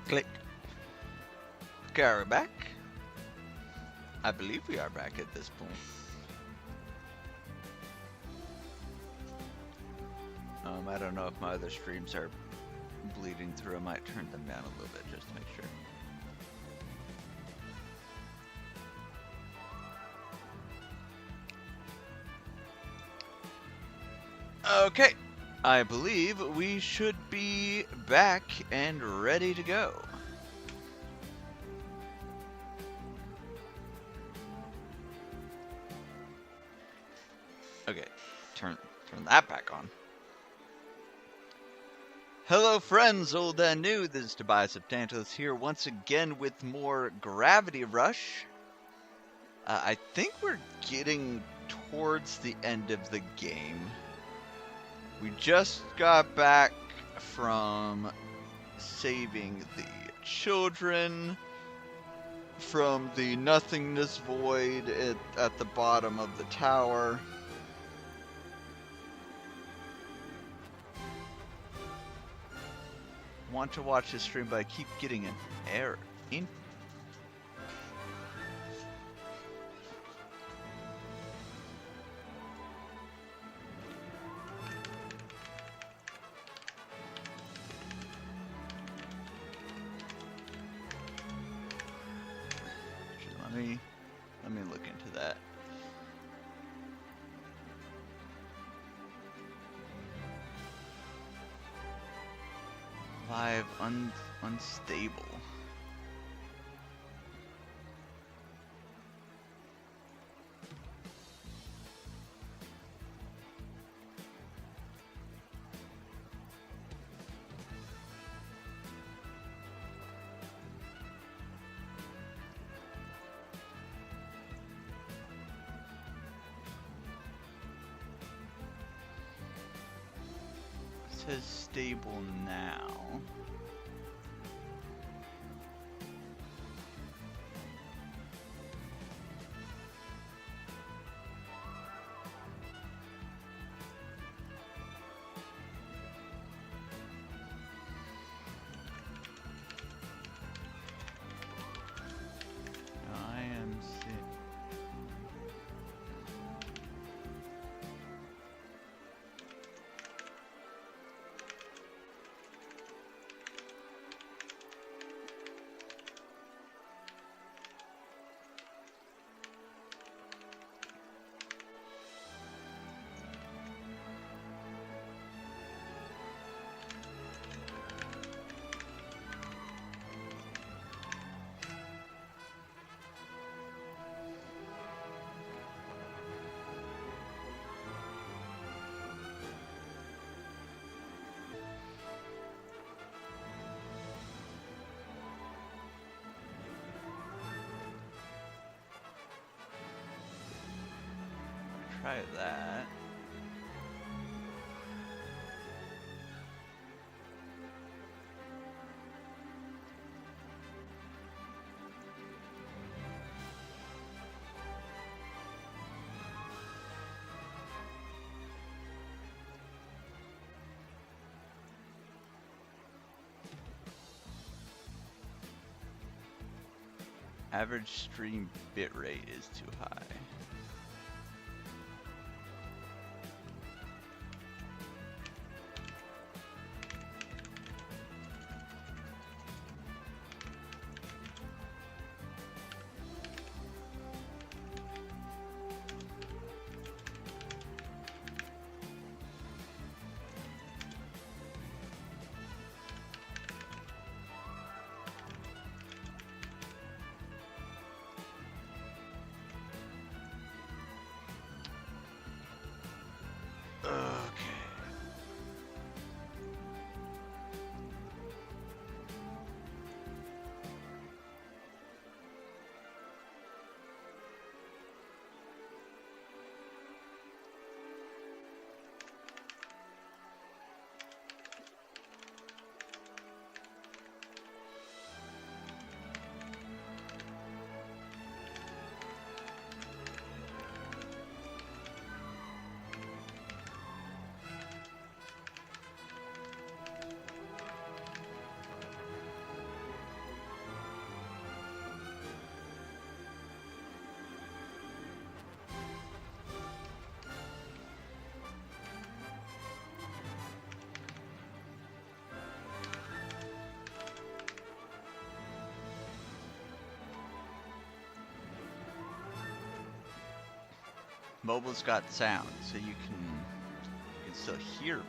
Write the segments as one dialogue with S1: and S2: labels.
S1: Click. Okay, are we back? I believe we are back at this point. I don't know if my other streams are bleeding through. I might turn them down a little bit just to make sure. Okay, I believe we should be back and ready to go. Okay, turn that back on. Hello friends, old and new, this is Tobias of Tantalus here once again with more Gravity Rush. I think we're getting towards the end of the game. We just got back from saving the children from the nothingness void at the bottom of the tower. Want to watch this stream, but I keep getting an error. Let me look into that. Live unstable. It says stable now. Try that. Average stream bitrate is too high. mobile's got sound, so you can still hear me.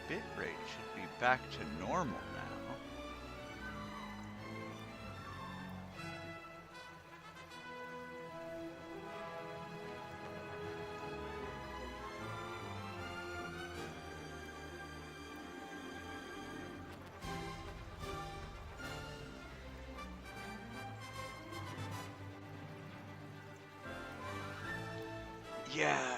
S1: Bit rate should be back to normal now. Yeah,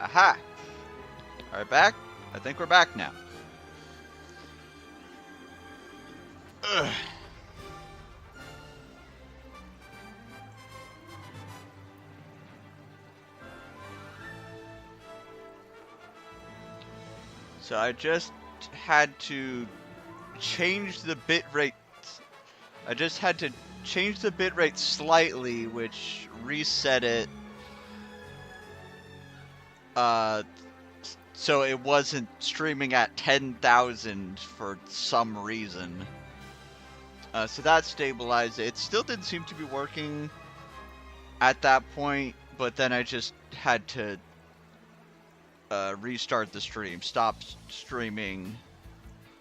S1: Aha! Alright, back? I think we're back now. Ugh. So I just had to change the bitrate. I just had to change the bitrate slightly, which reset it. So it wasn't streaming at 10,000 for some reason. So that stabilized it. It still didn't seem to be working at that point, but then I just had to restart the stream, stop streaming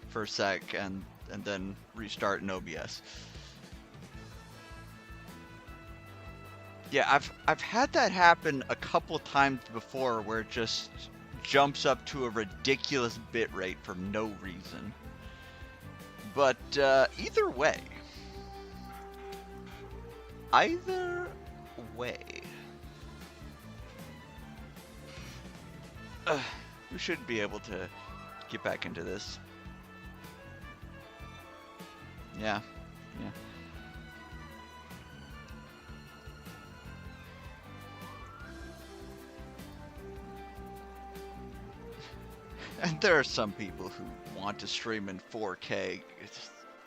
S1: for a sec, and then restart in OBS. Yeah, I've had that happen a couple times before, where it just jumps up to a ridiculous bitrate for no reason. But either way, we should be able to get back into this. Yeah. And there are some people who want to stream in 4K.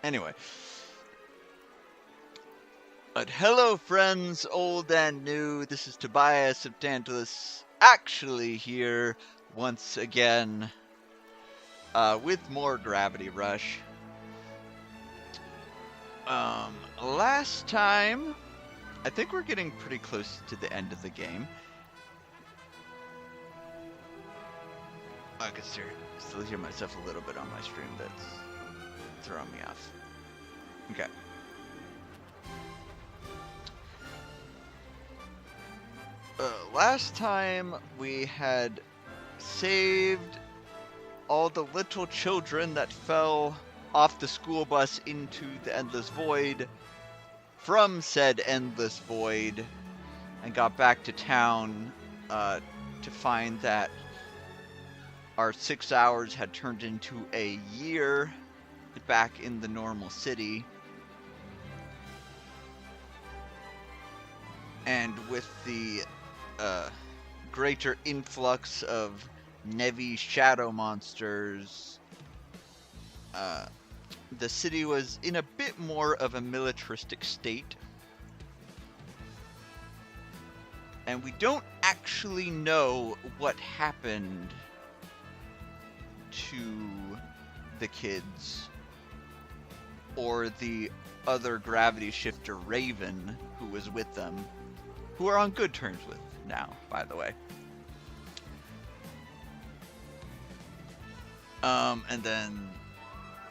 S1: Anyway. But hello friends, old and new. This is Tobias of Tantalus, actually here once again with more Gravity Rush. Last time, I think we're getting pretty close to the end of the game. I can still hear myself a little bit on my stream. That's throwing me off. Okay. Last time we had saved all the little children that fell off the school bus into the endless void from said endless void, and got back to town to find that our 6 hours had turned into a year back in the normal city. And with the greater influx of Nevi shadow monsters, the city was in a bit more of a militaristic state. And we don't actually know what happened to the kids or the other gravity shifter Raven who was with them, who are on good terms with now, by the way. And then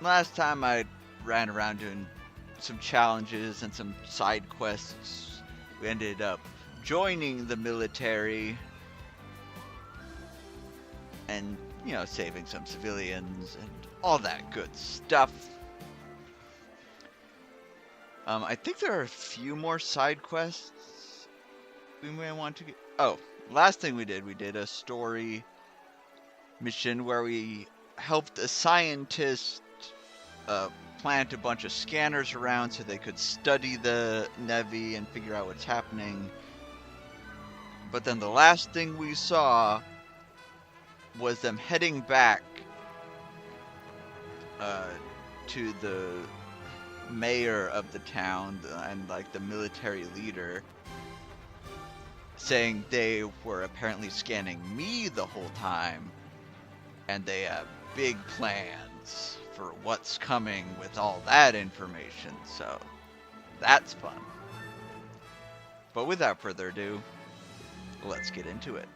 S1: last time I ran around doing some challenges and some side quests. We ended up joining the military and, you know, saving some civilians and all that good stuff. I think there are a few more side quests we may want to get. Oh, last thing we did a story mission where we helped a scientist plant a bunch of scanners around so they could study the Nevi and figure out what's happening. But then the last thing we saw was them heading back to the mayor of the town and like the military leader, saying they were apparently scanning me the whole time and they have big plans for what's coming with all that information. So that's fun. But without further ado, let's get into it.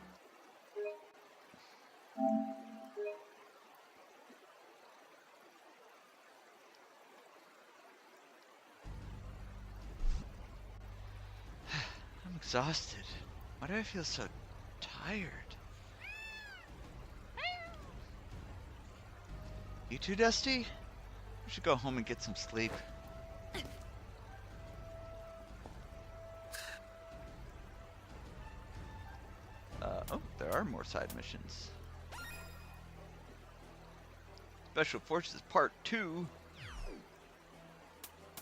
S1: I'm exhausted. Why do I feel so tired? You too, Dusty? We should go home and get some sleep. Oh, there are more more side missions. Special Forces Part 2.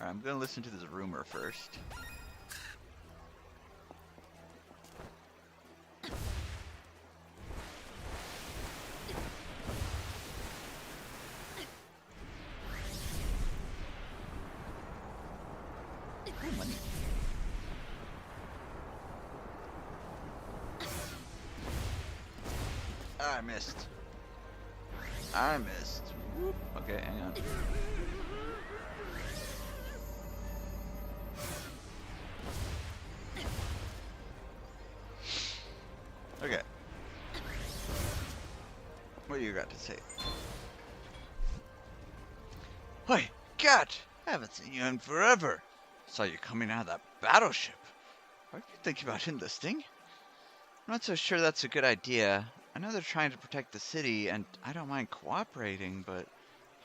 S1: Alright, I'm gonna listen to this rumor first. Ooh, money. I missed. I missed. Whoop. Okay, hang on. Okay. What do you got to say? Hey, Cat! Haven't seen you in forever. Saw you coming out of that battleship. Are you thinking about enlisting? I'm not so sure that's a good idea. I know they're trying to protect the city, and I don't mind cooperating, but...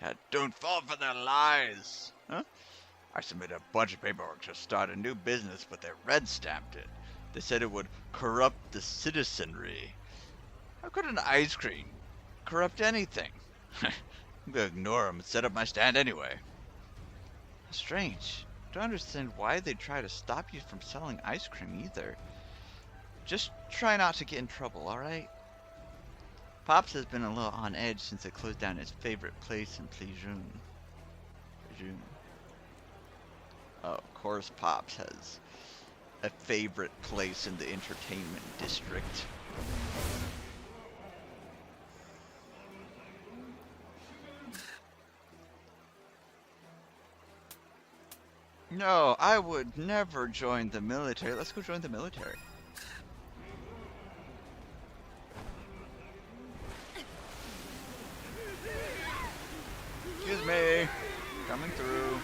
S1: Yeah, don't fall for their lies! Huh? I submitted a bunch of paperwork to start a new business, but they red-stamped it. They said it would corrupt the citizenry. How could an ice cream corrupt anything? I'm gonna ignore them and set up my stand anyway. Strange. Don't understand why they'd try to stop you from selling ice cream either. Just try not to get in trouble, alright? Pops has been a little on edge since it closed down his favorite place in Pleasure. Oh, of course Pops has a favorite place in the entertainment district. No, I would never join the military. Let's go join the military. Excuse me. Coming through.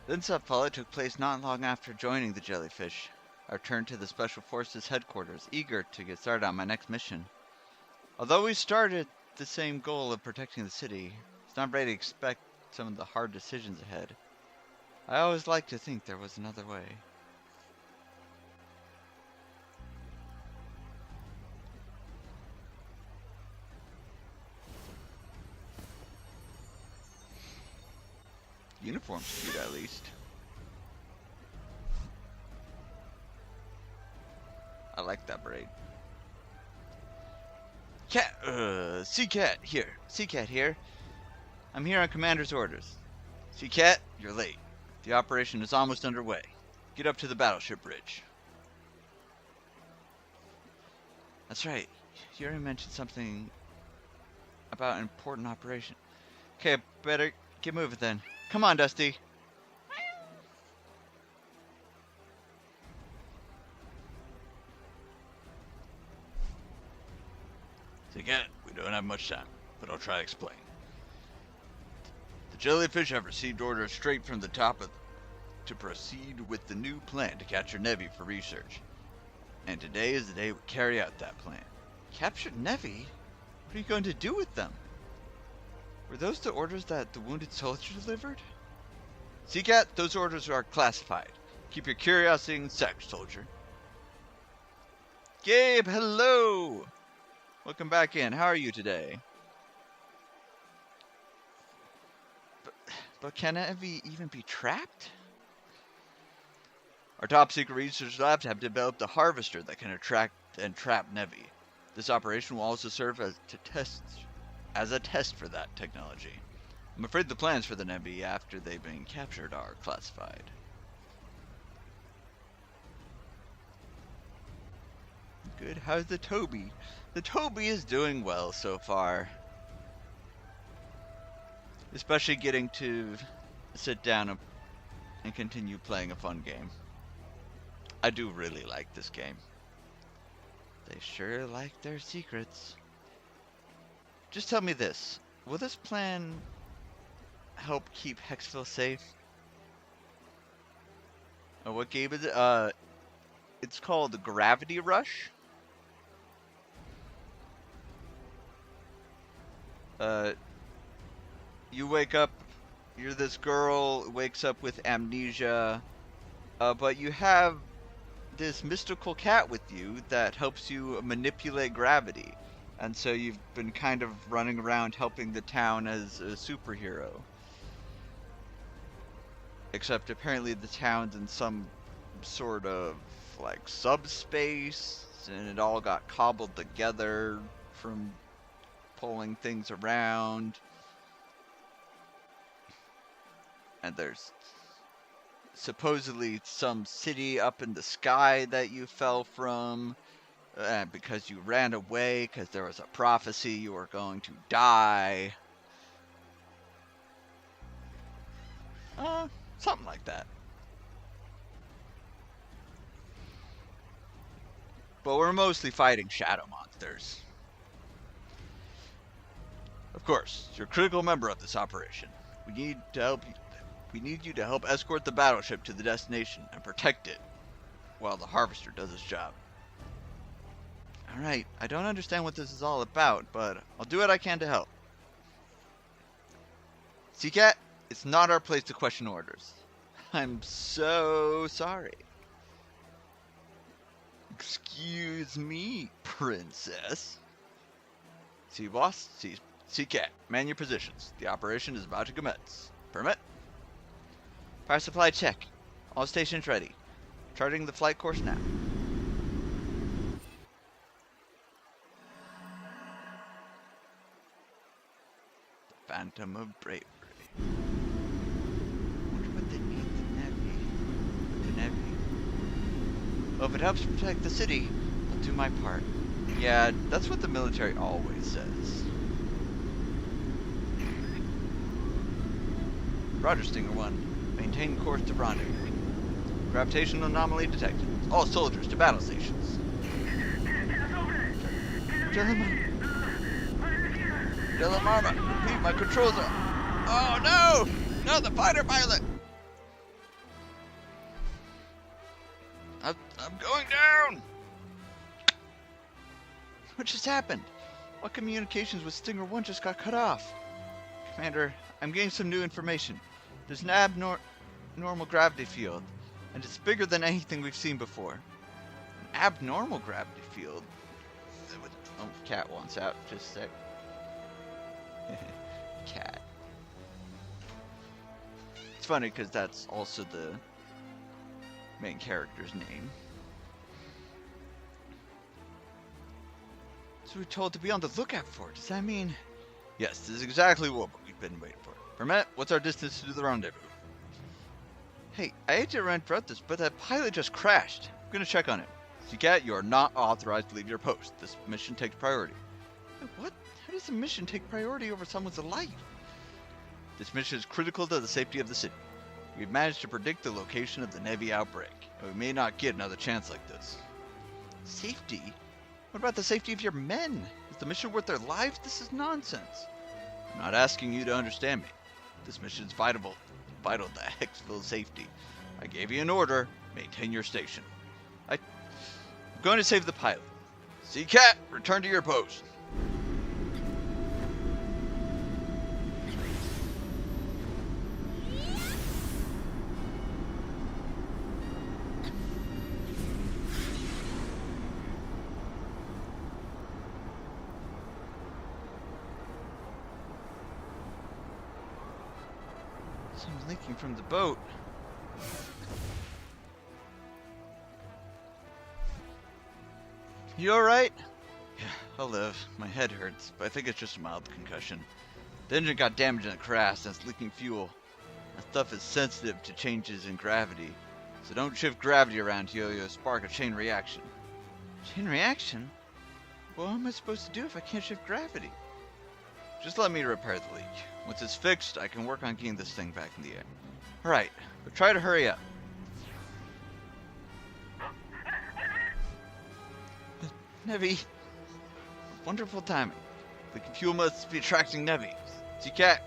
S1: Then Sapala took place not long after joining the Jellyfish. I returned to the Special Forces headquarters, eager to get started on my next mission. Although we started the same goal of protecting the city, it's not ready to expect some of the hard decisions ahead. I always liked to think there was another way. Uniform's cute, at least. I like that braid. Sea-Cat here. Sea-Cat here. I'm here on Commander's orders. Sea-Cat, you're late. The operation is almost underway. Get up to the battleship bridge. That's right. You already mentioned something about an important operation. Okay, better get moving then. Come on, Dusty. So again, we don't have much time, but I'll try to explain. The Jellyfish have received orders straight from the top to proceed with the new plan to capture Nevi for research. And today is the day we carry out that plan. Capture Nevi? What are you going to do with them? Were those the orders that the wounded soldier delivered? Sea-Cat, those orders are classified. Keep your curiosity in check, soldier. Gabe, hello! Welcome back in. How are you today? But can Nevi even be trapped? Our top secret research labs have developed a harvester that can attract and trap Nevi. This operation will also serve as a test for that technology. I'm afraid the plans for the Nevi after they've been captured are classified. Good. How's the Toby? The Toby is doing well so far. Especially getting to sit down and continue playing a fun game. I do really like this game. They sure like their secrets. Just tell me this. Will this plan help keep Hexville safe? Oh, what game is it? It's called Gravity Rush. You wake up, you're this girl, wakes up with amnesia, but you have this mystical cat with you that helps you manipulate gravity. And so you've been kind of running around helping the town as a superhero. Except apparently the town's in some sort of like subspace, and it all got cobbled together from pulling things around. And there's supposedly some city up in the sky that you fell from because you ran away because there was a prophecy you were going to die. Something like that. But we're mostly fighting shadow monsters. Of course, you're a critical member of this operation. We need you to help escort the battleship to the destination and protect it while the harvester does his job. Alright, I don't understand what this is all about, but I'll do what I can to help. Seacat, it's not our place to question orders. I'm so sorry. Excuse me, princess. Sea boss, Seacat, man your positions. The operation is about to commence. Permit? Power supply check. All stations ready. Charting the flight course now. The Phantom of Bravery. Wonder what they need the Navy. Well, if it helps protect the city, I'll do my part. Yeah, that's what the military always says. Roger, Stinger 1. Maintain course to rendezvous. Gravitational anomaly detected. All soldiers to battle stations. Delamarma, repeat, my controls are... Oh no! No, the fighter pilot! I'm going down! What just happened? What communications with Stinger 1 just got cut off? Commander, I'm getting some new information. There's an abnormal gravity field, and it's bigger than anything we've seen before. An abnormal gravity field? Oh, cat wants out. Just a sec. Cat. It's funny because that's also the main character's name. So we're told to be on the lookout for it. Does that mean... Yes, this is exactly what we've been waiting for. Permit, what's our distance to the rendezvous? Hey, I hate to interrupt this, but that pilot just crashed. I'm gonna check on it. Seacat, you are not authorized to leave your post. This mission takes priority. Wait, what? How does a mission take priority over someone's life? This mission is critical to the safety of the city. We've managed to predict the location of the Navy outbreak, and we may not get another chance like this. Safety? What about the safety of your men? Is the mission worth their lives? This is nonsense. I'm not asking you to understand me. This mission is vital to Hexville's safety. I gave you an order. Maintain your station. I'm going to save the pilot. Seacat, return to your post. Someone's leaking from the boat. You alright? Yeah, I'll live. My head hurts, but I think it's just a mild concussion. The engine got damaged in the crash and it's leaking fuel. That stuff is sensitive to changes in gravity, so don't shift gravity around here, you'll spark a chain reaction. Chain reaction? Well, what am I supposed to do if I can't shift gravity? Just let me repair the leak. Once it's fixed, I can work on getting this thing back in the air. Alright, but try to hurry up. Nevi. Wonderful timing. The fuel must be attracting Nevi. Seacat,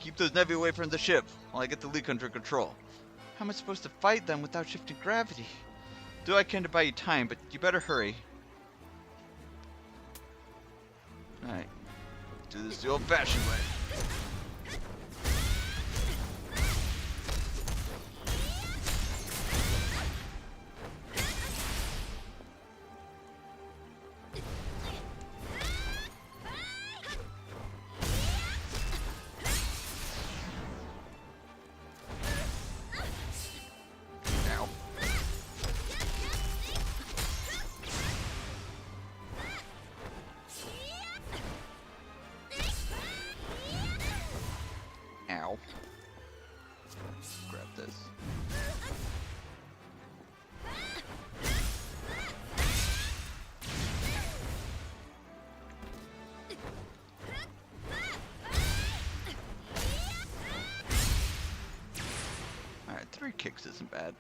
S1: keep those Nevi away from the ship while I get the leak under control. How am I supposed to fight them without shifting gravity? Do what I can to buy you time, but you better hurry. Alright. Do this the old-fashioned way. Ow. Grab this. Alright, 3 kicks isn't bad.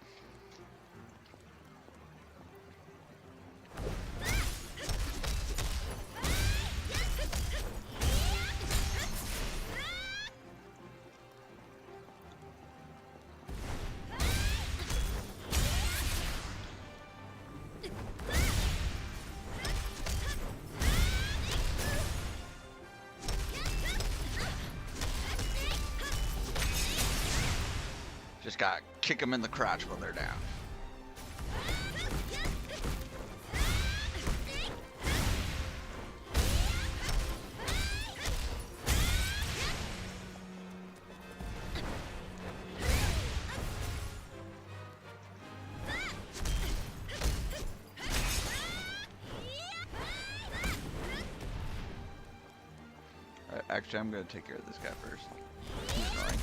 S1: Just gotta kick them in the crotch while they're down. Actually, I'm gonna take care of this guy first. He's annoying.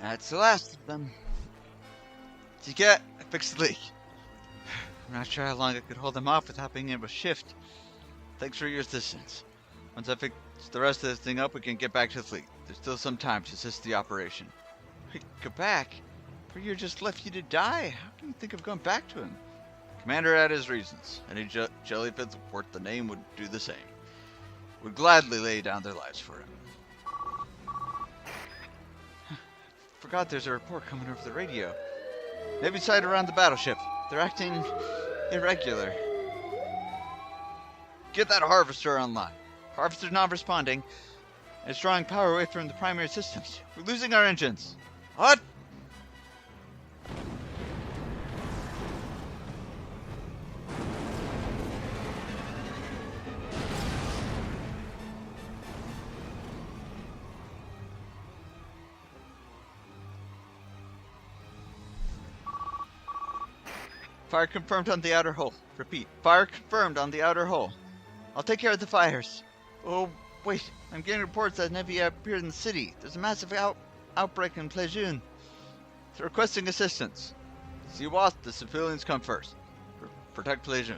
S1: That's the last of them. Did you get? I fixed the leak. I'm not sure how long I could hold them off without being able to shift. Thanks for your assistance. Once I fix the rest of this thing up, we can get back to the fleet. There's still some time to assist the operation. Wait, go back? Prior just left you to die. How can you think of going back to him? Commander had his reasons. Any jellyfish worth the name would do the same. Would gladly lay down their lives for him. Forgot there's a report coming over the radio. Navy sighted around the battleship. They're acting irregular. Get that harvester online. Harvester's not responding. It's drawing power away from the primary systems. We're losing our engines. What? Fire confirmed on the outer hull. Repeat, fire confirmed on the outer hull. I'll take care of the fires. Oh, wait. I'm getting reports that Nevi appeared in the city. There's a massive outbreak in Plejun. They're requesting assistance. See Wasp, the civilians come first. Protect Plejun.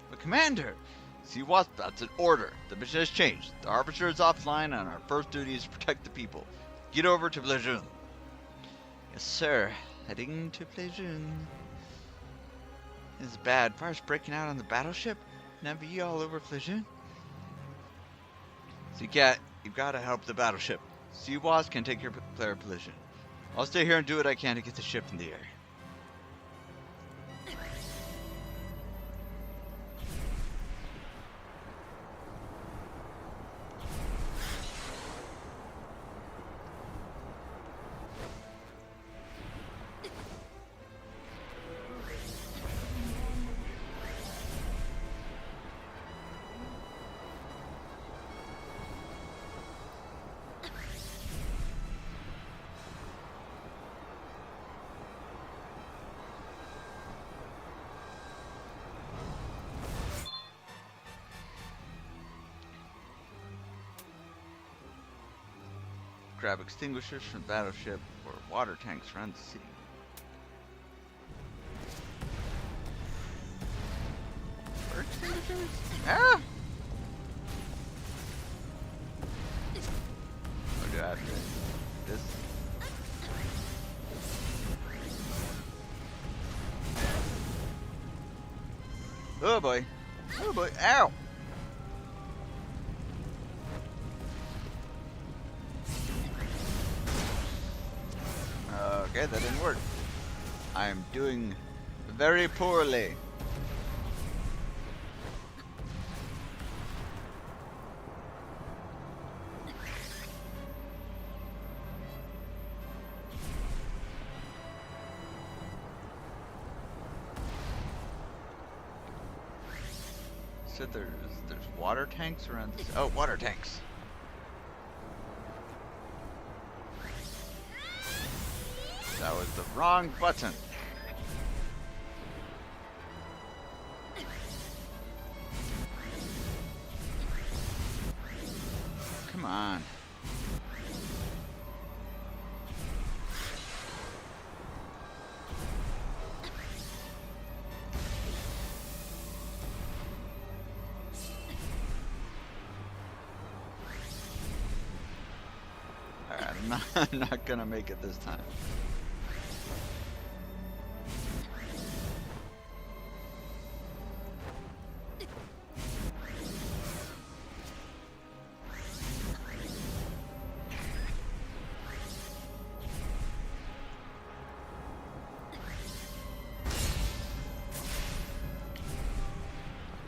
S1: But Commander! See Wasp, that's an order. The mission has changed. The Harbinger is offline and our first duty is to protect the people. Get over to Plejun. Yes, sir. Heading to Plejun. This is bad. Fire's breaking out on the battleship? Nevi all over Plejun? Seacat, you've got to help the battleship. Sea Wasp can take your player Plejun. I'll stay here and do what I can to get the ship in the air. Grab extinguishers from the battleship or water tanks around the city. Fire extinguishers? Ah! What do I have to do? This? Oh boy. Oh boy. Ow! Okay, that didn't work. I am doing very poorly. So there's water tanks around this. Oh, water tanks. That was the wrong button. Come on. Alright, I'm not gonna make it this time.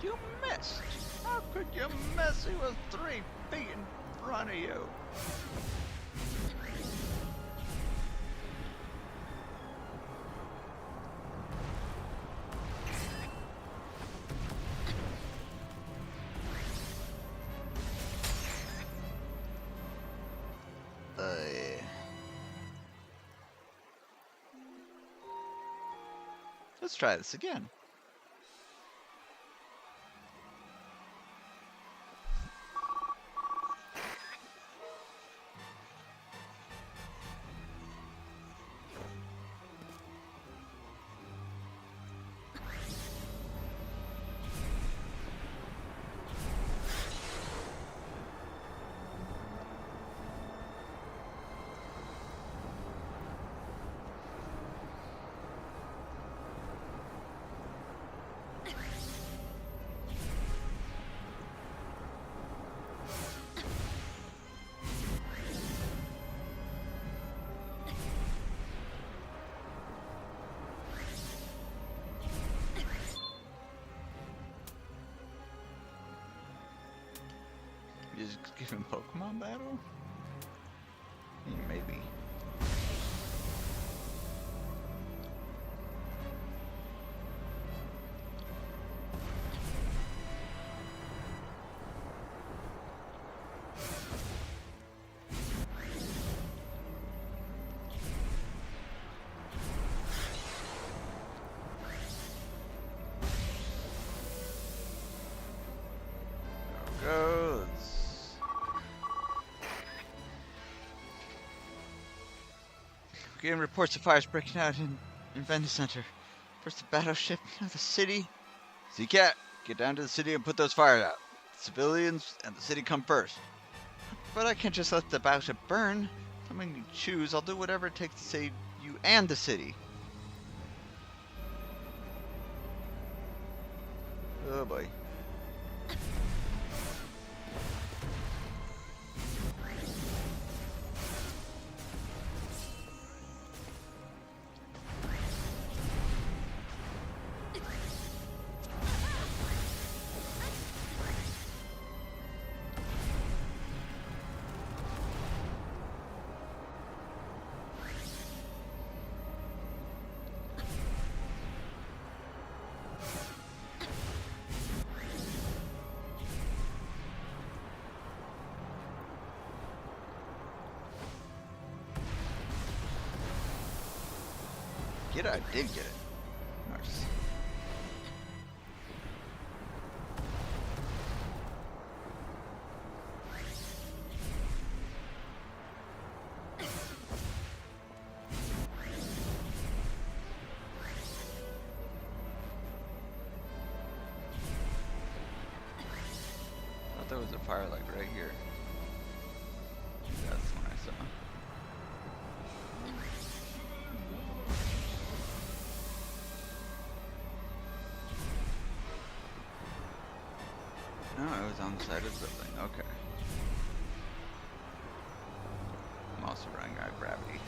S1: You missed! How could you miss? He was 3 feet in front of you. Let's try this again. You just give him Pokemon battle? Maybe. Goes. Getting reports of fires breaking out in Venice Center. First the battleship, now the city. Zcat, get down to the city and put those fires out. The civilians and the city come first. But I can't just let the battleship burn. If I'm going to choose, I'll do whatever it takes to save you and the city. Oh boy. Get it? I did get it. Nice. I thought there was a fire like right here. That's the one I saw. No, it was on the side of the building. Okay. I'm also running out of gravity.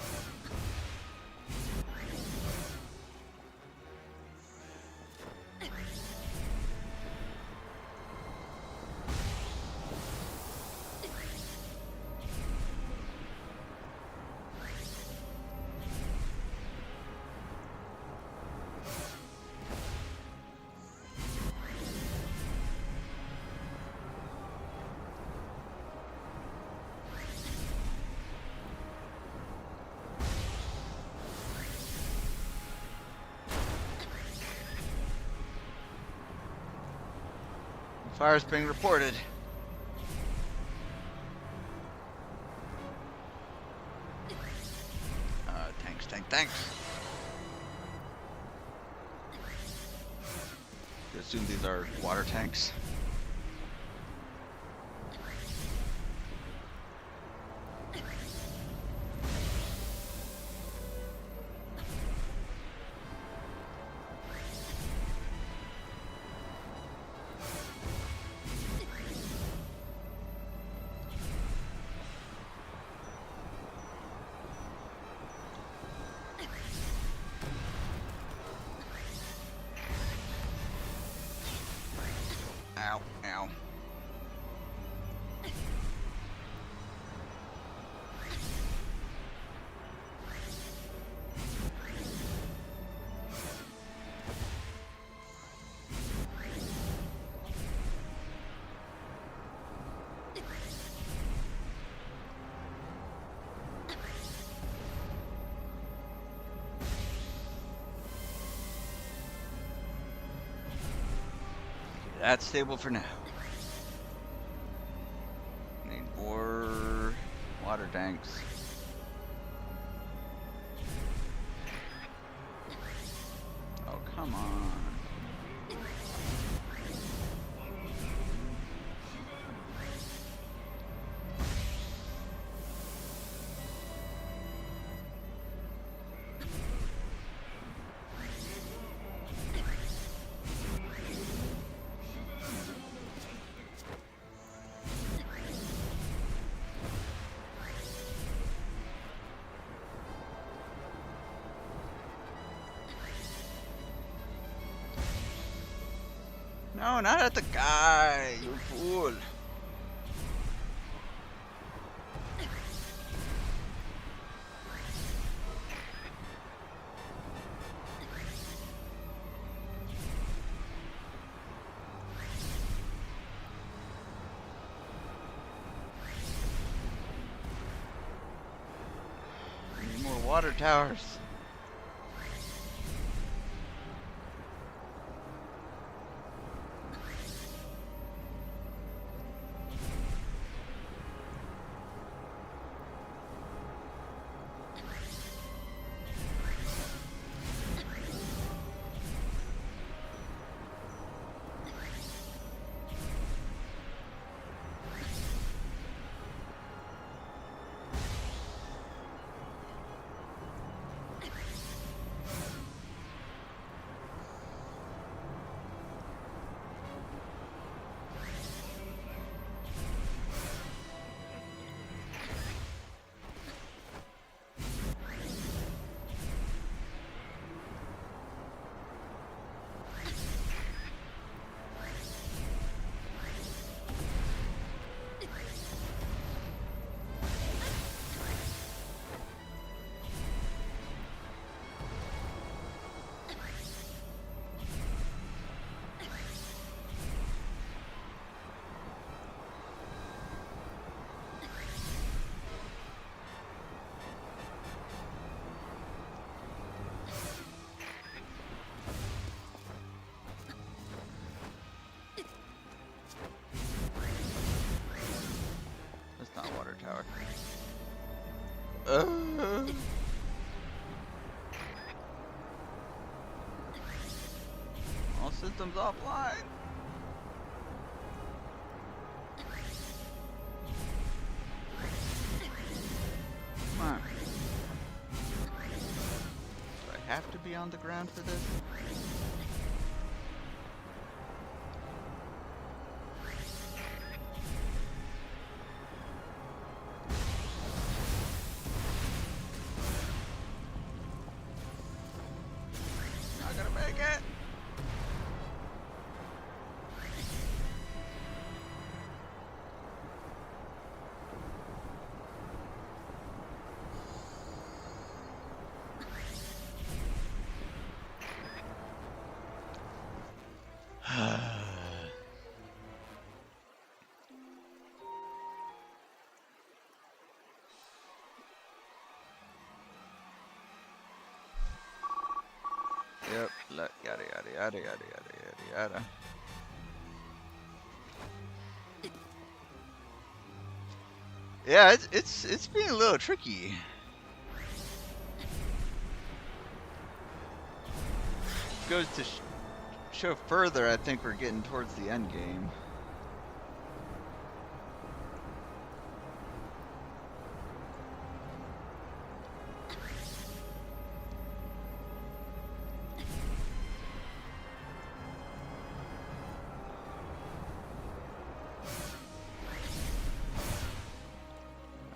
S1: Fire's being reported. Thanks. I assume these are water tanks. Ow, ow. That's stable for now. Need more water tanks. Oh, come on. No, not at the guy, you fool. Need more water towers. That's not a water tower. All systems offline. Come on. Do I have to be on the ground for this? yada yada yada yada yada yada. Yeah, it's being a little tricky. Goes to show further. I think we're getting towards the end game.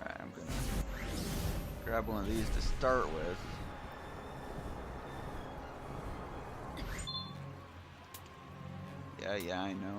S1: Alright, I'm gonna grab one of these to start with. Yeah, I know.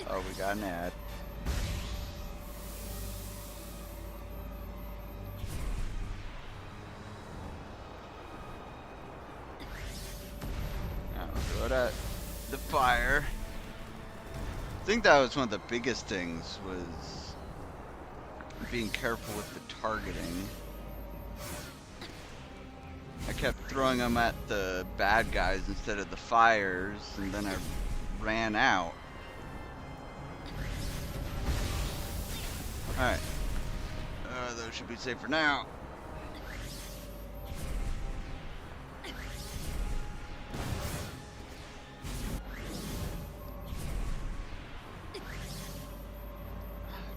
S1: Oh, we got an ad. Now throw it at the fire. I think that was one of the biggest things, was being careful with the targeting. I kept throwing them at the bad guys instead of the fires, and then I ran out. Alright. Those should be safe for now.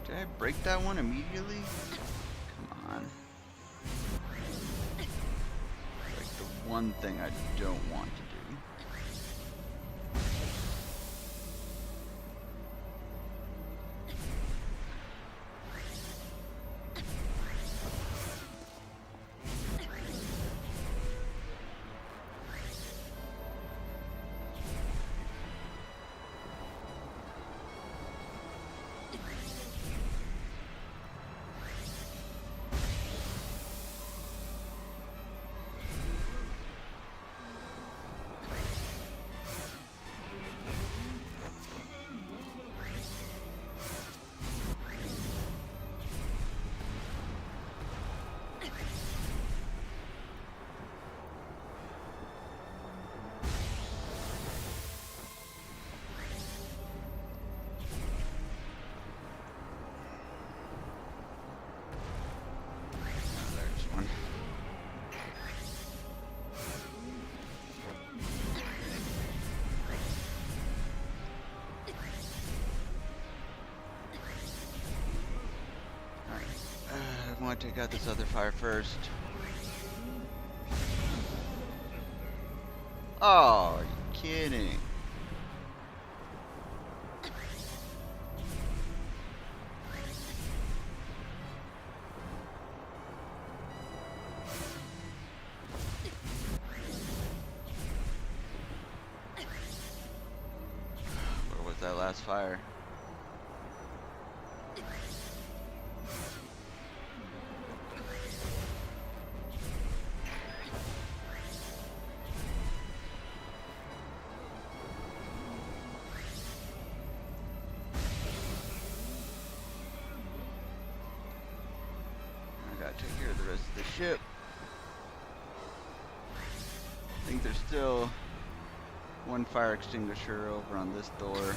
S1: Did I break that one immediately? Come on. Like the one thing I don't want to do. I want to take out this other fire first. Oh, are you kidding? Where was that last fire? Take care of the rest of the ship. I think there's still one fire extinguisher over on this door.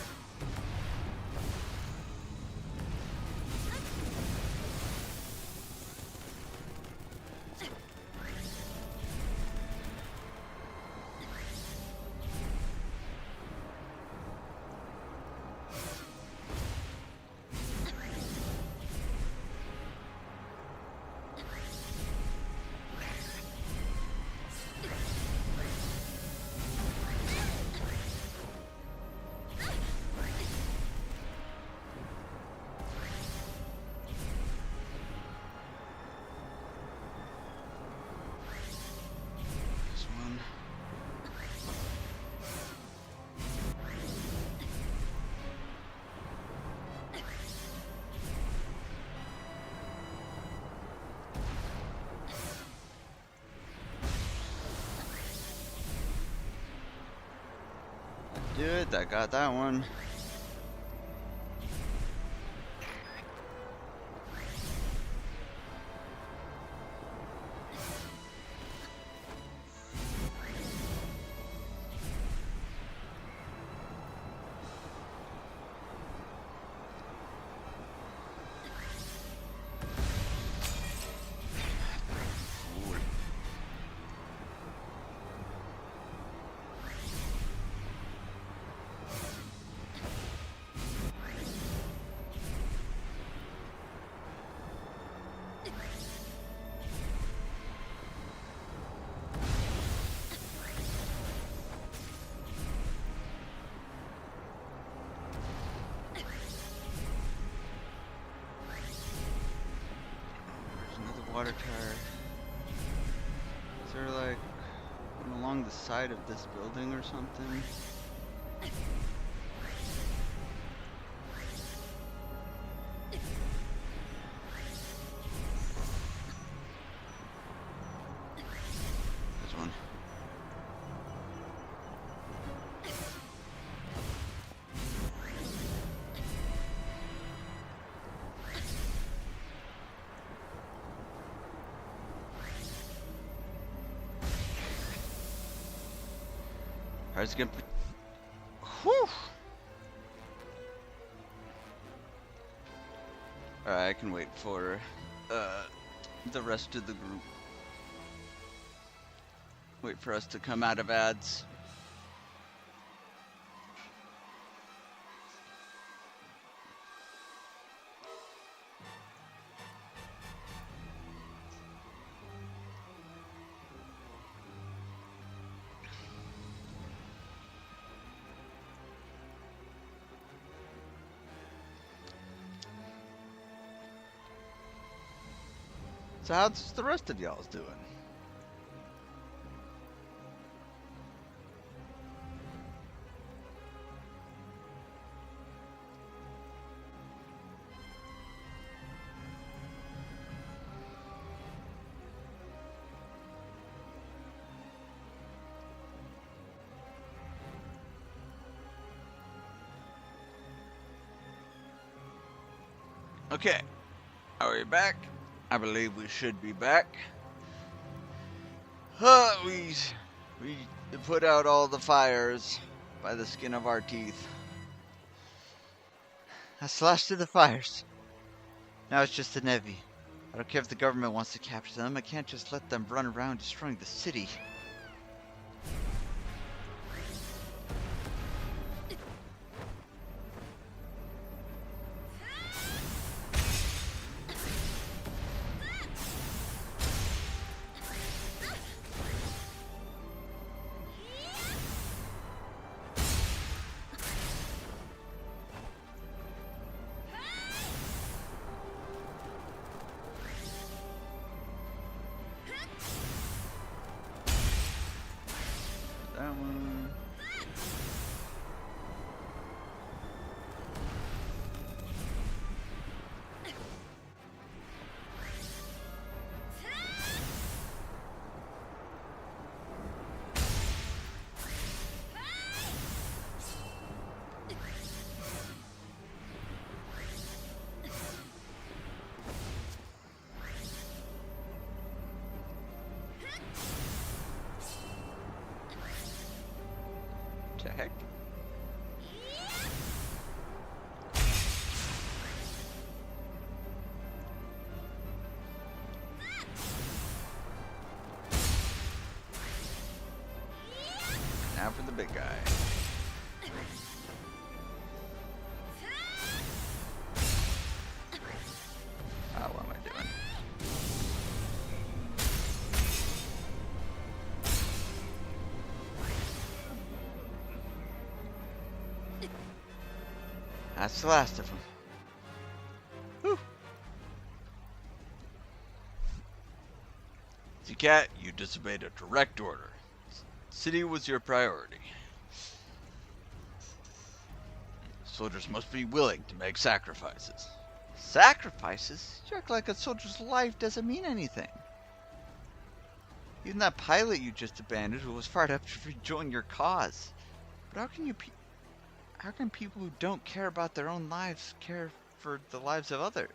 S1: do it. I got that one. Water tower. Is there like one along the side of this building or something? This one. Alright, it's gonna put. Whew! Alright, I can wait for the rest of the group. Wait for us to come out of ads. So how's the rest of y'all's doing? Okay, are we back? I believe we should be back. We put out all the fires by the skin of our teeth. I slashed through the fires. Now it's just the Nevi. I don't care if the government wants to capture them. I can't just let them run around destroying the city. That one. The heck? Now for the big guy. Oh, what am I doing? That's the last of them. Whew. Cat, you disobeyed a direct order. City was your priority. Soldiers must be willing to make sacrifices. Sacrifices? You act like a soldier's life doesn't mean anything. Even that pilot you just abandoned was fired up to rejoin your cause. But how can you How can people who don't care about their own lives care for the lives of others?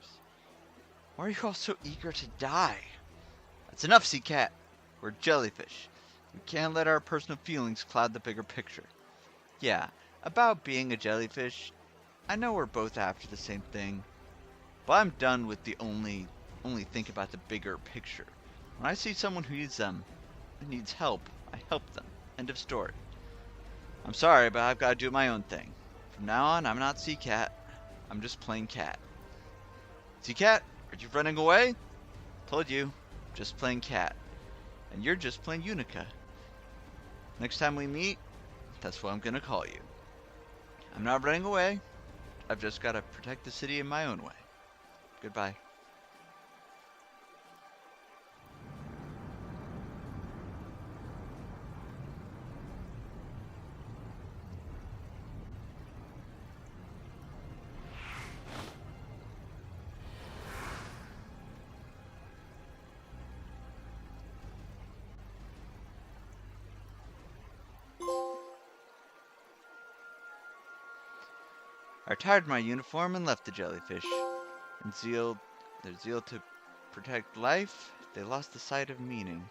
S1: Why are you all so eager to die? That's enough, Sea Cat. We're jellyfish. We can't let our personal feelings cloud the bigger picture. Yeah, about being a jellyfish, I know we're both after the same thing, but I'm done with the only think about the bigger picture. When I see someone who needs help, I help them. End of story. I'm sorry, but I've got to do my own thing. From now on, I'm not Sea Cat. I'm just plain Cat. Sea Cat, are you running away? Told you, just plain Cat. And you're just plain Unica. Next time we meet, that's what I'm gonna call you. I'm not running away. I've just gotta protect the city in my own way. Goodbye. I retired my uniform and left the jellyfish. In their zeal to protect life, they lost the sight of meaning.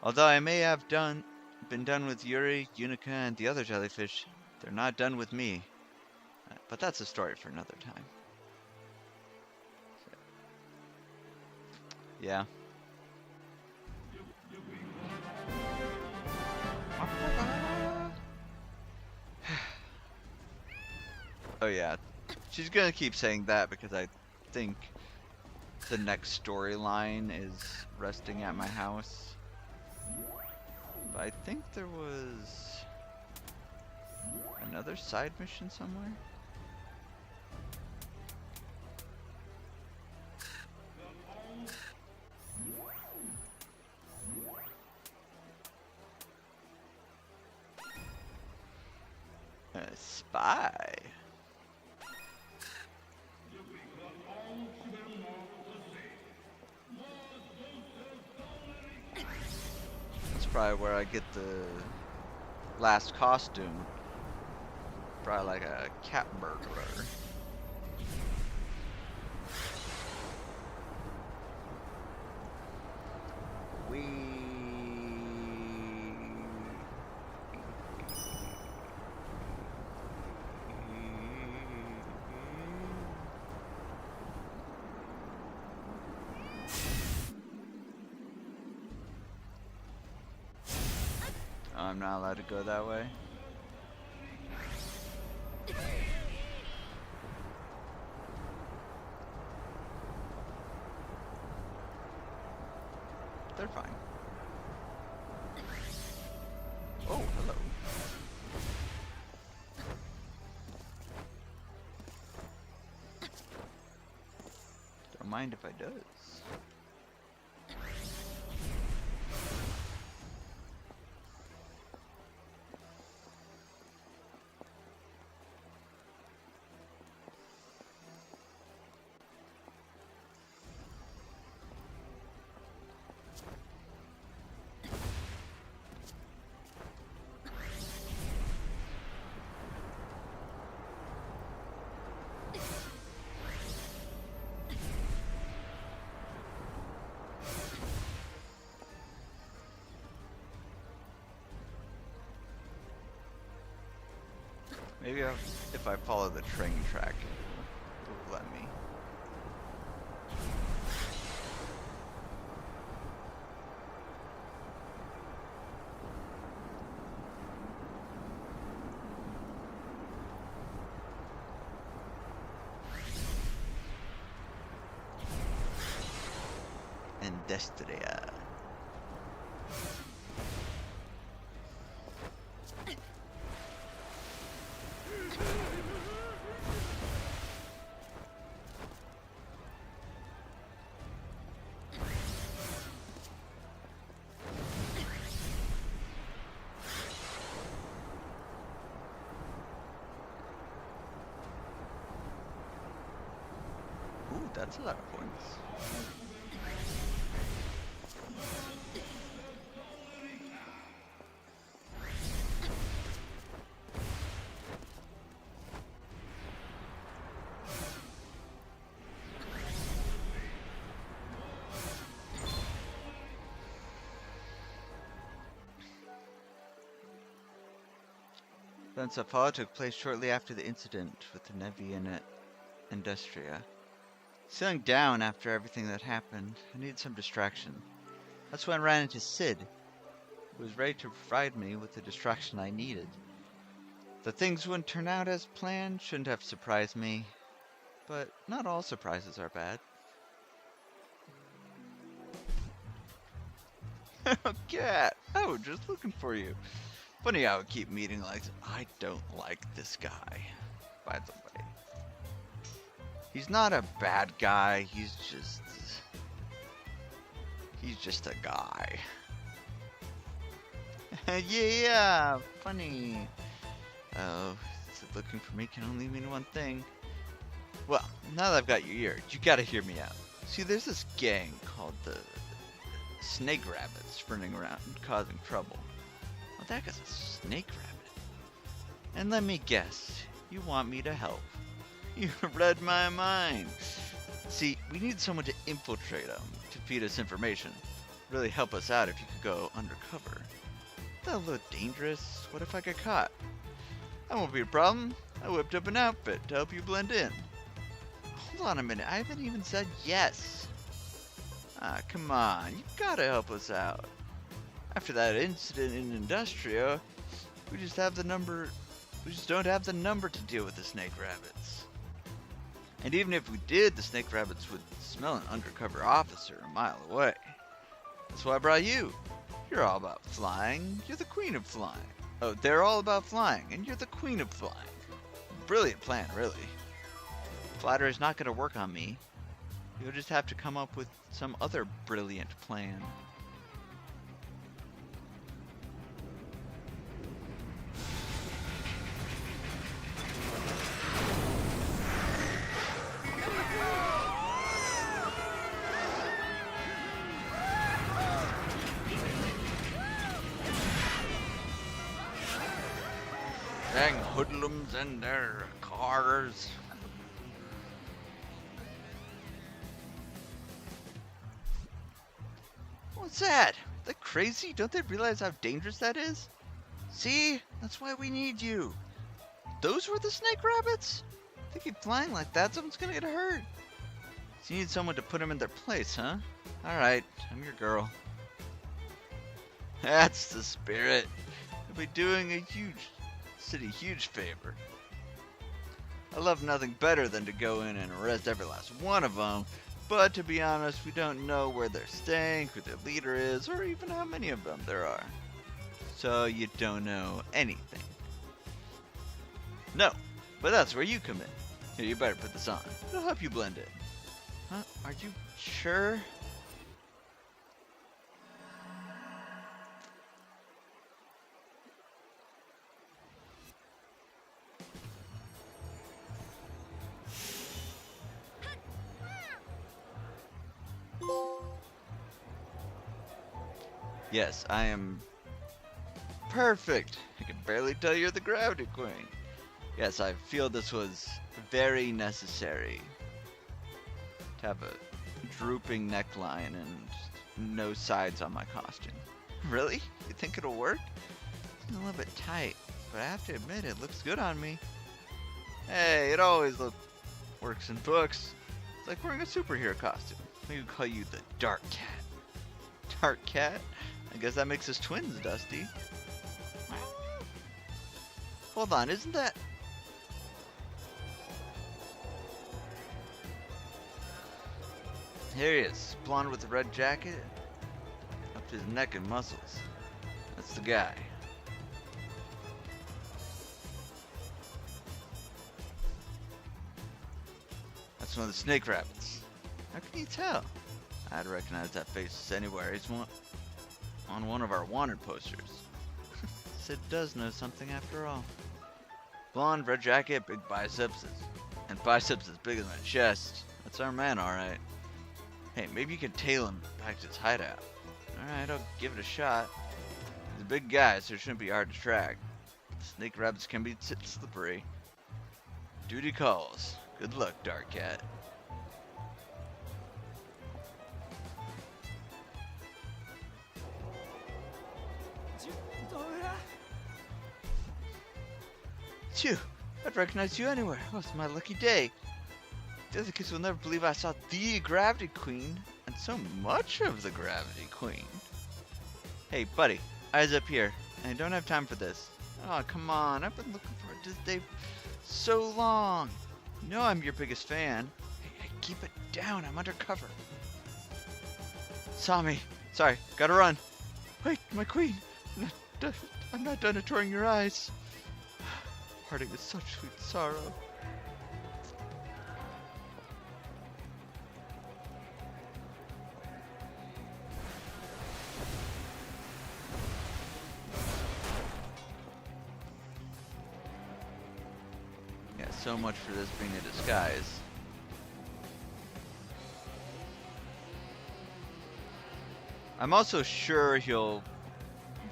S1: Although I may have been done with Yuri, Unica, and the other jellyfish, they're not done with me. But that's a story for another time. Yeah. Oh yeah, she's gonna keep saying that because I think the next storyline is resting at my house. But I think there was another side mission somewhere. A spy. That's probably where I get the last costume. Probably like a cat burglar. I'm not allowed to go that way. They're fine. Oh, hello. Don't mind if I does. Maybe if I follow the train track, it will let me. Industria. Ooh, that's a lot of points. Events that followed took place shortly after the incident with the Nevi and Industria. Settling down after everything that happened, I needed some distraction. That's when I ran into Sid, who was ready to provide me with the distraction I needed. The things wouldn't turn out as planned shouldn't have surprised me, but not all surprises are bad. Cat! Oh, just looking for you. Funny how we keep meeting like this. I don't like this guy, by the way. He's not a bad guy, he's just a guy. Yeah, funny. Oh, so looking for me can only mean one thing. Well, now that I've got your ear, you gotta hear me out. See, there's this gang called the Snake Rabbits running around and causing trouble. What the heck is a snake rabbit? And let me guess, you want me to help. You read my mind. See, we need someone to infiltrate them, to feed us information. Really help us out if you could go undercover. That would look dangerous. What if I get caught? That won't be a problem. I whipped up an outfit to help you blend in. Hold on a minute, I haven't even said yes. Ah, come on, you've gotta help us out. After that incident in Industria, we just don't have the number to deal with the snake rabbits. And even if we did, the snake rabbits would smell an undercover officer a mile away. That's why I brought you. You're all about flying. You're the queen of flying. Oh, they're all about flying, and you're the queen of flying. Brilliant plan, really. Flattery's not going to work on me. You'll just have to come up with some other brilliant plan. Dang hoodlums and their cars. What's that? They're crazy? Don't they realize how dangerous that is? See? That's why we need you. Those were the snake rabbits? They keep flying like that, someone's gonna get hurt. So you need someone to put them in their place, huh? Alright, I'm your girl. That's the spirit. You'll be doing a huge favor. I love nothing better than to go in and arrest every last one of them, but to be honest, we don't know where they're staying, who their leader is, or even how many of them there are. So you don't know anything. No, but that's where you come in. Here, you better put this on. It'll help you blend in. Huh? Are you sure? Yes, I am perfect. I can barely tell you're the Gravity Queen. Yes, I feel this was very necessary. To have a drooping neckline and no sides on my costume. Really? You think it'll work? It's a little bit tight, but I have to admit it looks good on me. Hey, it always works in books. It's like wearing a superhero costume. We could call you the Dark Cat. Dark Cat? I guess that makes us twins, Dusty. Hold on, isn't that... Here he is, blonde with a red jacket, up to his neck and muscles. That's the guy. That's one of the snake rabbits. How can you tell? I'd recognize that face anywhere. He's on one of our wanted posters. Sid does know something after all. Blonde, red jacket, big biceps, and biceps as big as my chest. That's our man, alright. Hey, maybe you can tail him back to his hideout. Alright, I'll give it a shot. He's a big guy, so it shouldn't be hard to track. Snake rabbits can be slippery. Duty calls. Good luck, Dark Cat. it's you. I'd recognize you anywhere. Oh, it's my lucky day. The other kids will never believe I saw the Gravity Queen, and so much of the Gravity Queen. Hey, buddy, eyes up here. I don't have time for this. Oh, come on. I've been looking forward to this day so long. You know I'm your biggest fan. Hey, keep it down. I'm undercover. Saw me. Sorry, gotta run. Wait, my queen. I'm not done adoring your eyes. Parting with such sweet sorrow. Yeah, so much for this being a disguise. I'm also sure he'll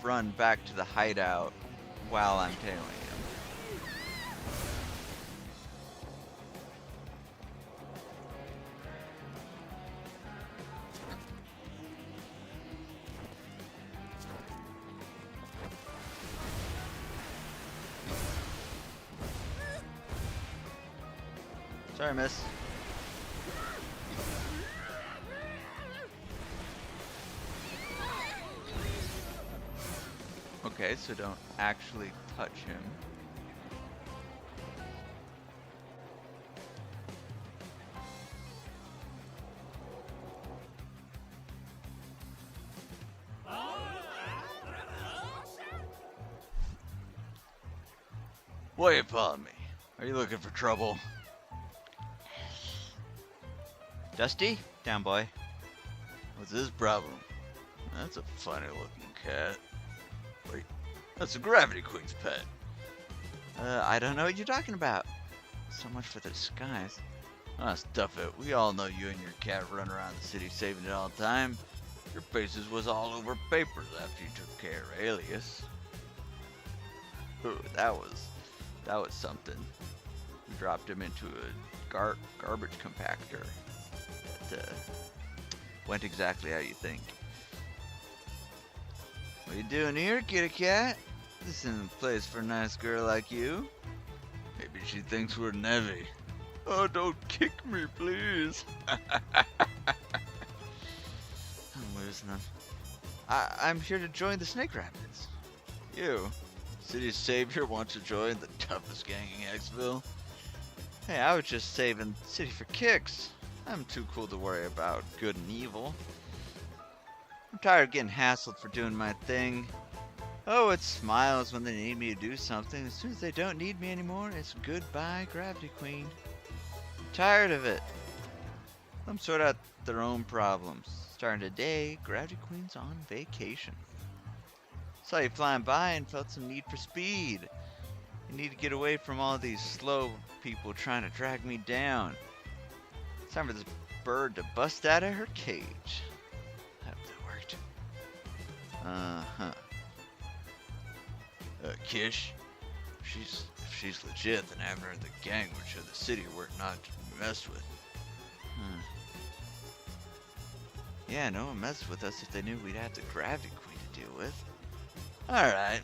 S1: run back to the hideout while I'm tailing him. Sorry, miss. Okay, so don't actually touch him. Wait upon me. Are you looking for trouble? Dusty? Down, boy. What's his problem? That's a funny looking cat. Wait, that's the Gravity Queen's pet. I don't know what you're talking about. So much for the disguise. Ah, stuff it. We all know you and your cat run around the city saving it all the time. Your faces was all over papers after you took care of Alias. Ooh, that was something. We dropped him into a garbage compactor that went exactly how you think. What you doing here, kitty cat? This isn't a place for a nice girl like you. Maybe she thinks we're Nevi. Oh, don't kick me, please. I'm losing them. I'm here to join the Snake Rapids. You, City's Savior, wants to join the toughest gang in Xville? Hey, I was just saving the city for kicks. I'm too cool to worry about good and evil. I'm tired of getting hassled for doing my thing. Oh, it smiles when they need me to do something. As soon as they don't need me anymore, it's goodbye, Gravity Queen. I'm tired of it. Let them sort out their own problems. Starting today, Gravity Queen's on vacation. Saw you flying by and felt some need for speed. I need to get away from all these slow people trying to drag me down. It's time for this bird to bust out of her cage. I hope that worked. Uh-huh. Kish? If she's legit, then having her in the gang would show the city we're not to be messed with. Yeah, no one messed with us if they knew we'd have the Gravity Queen to deal with. Alright,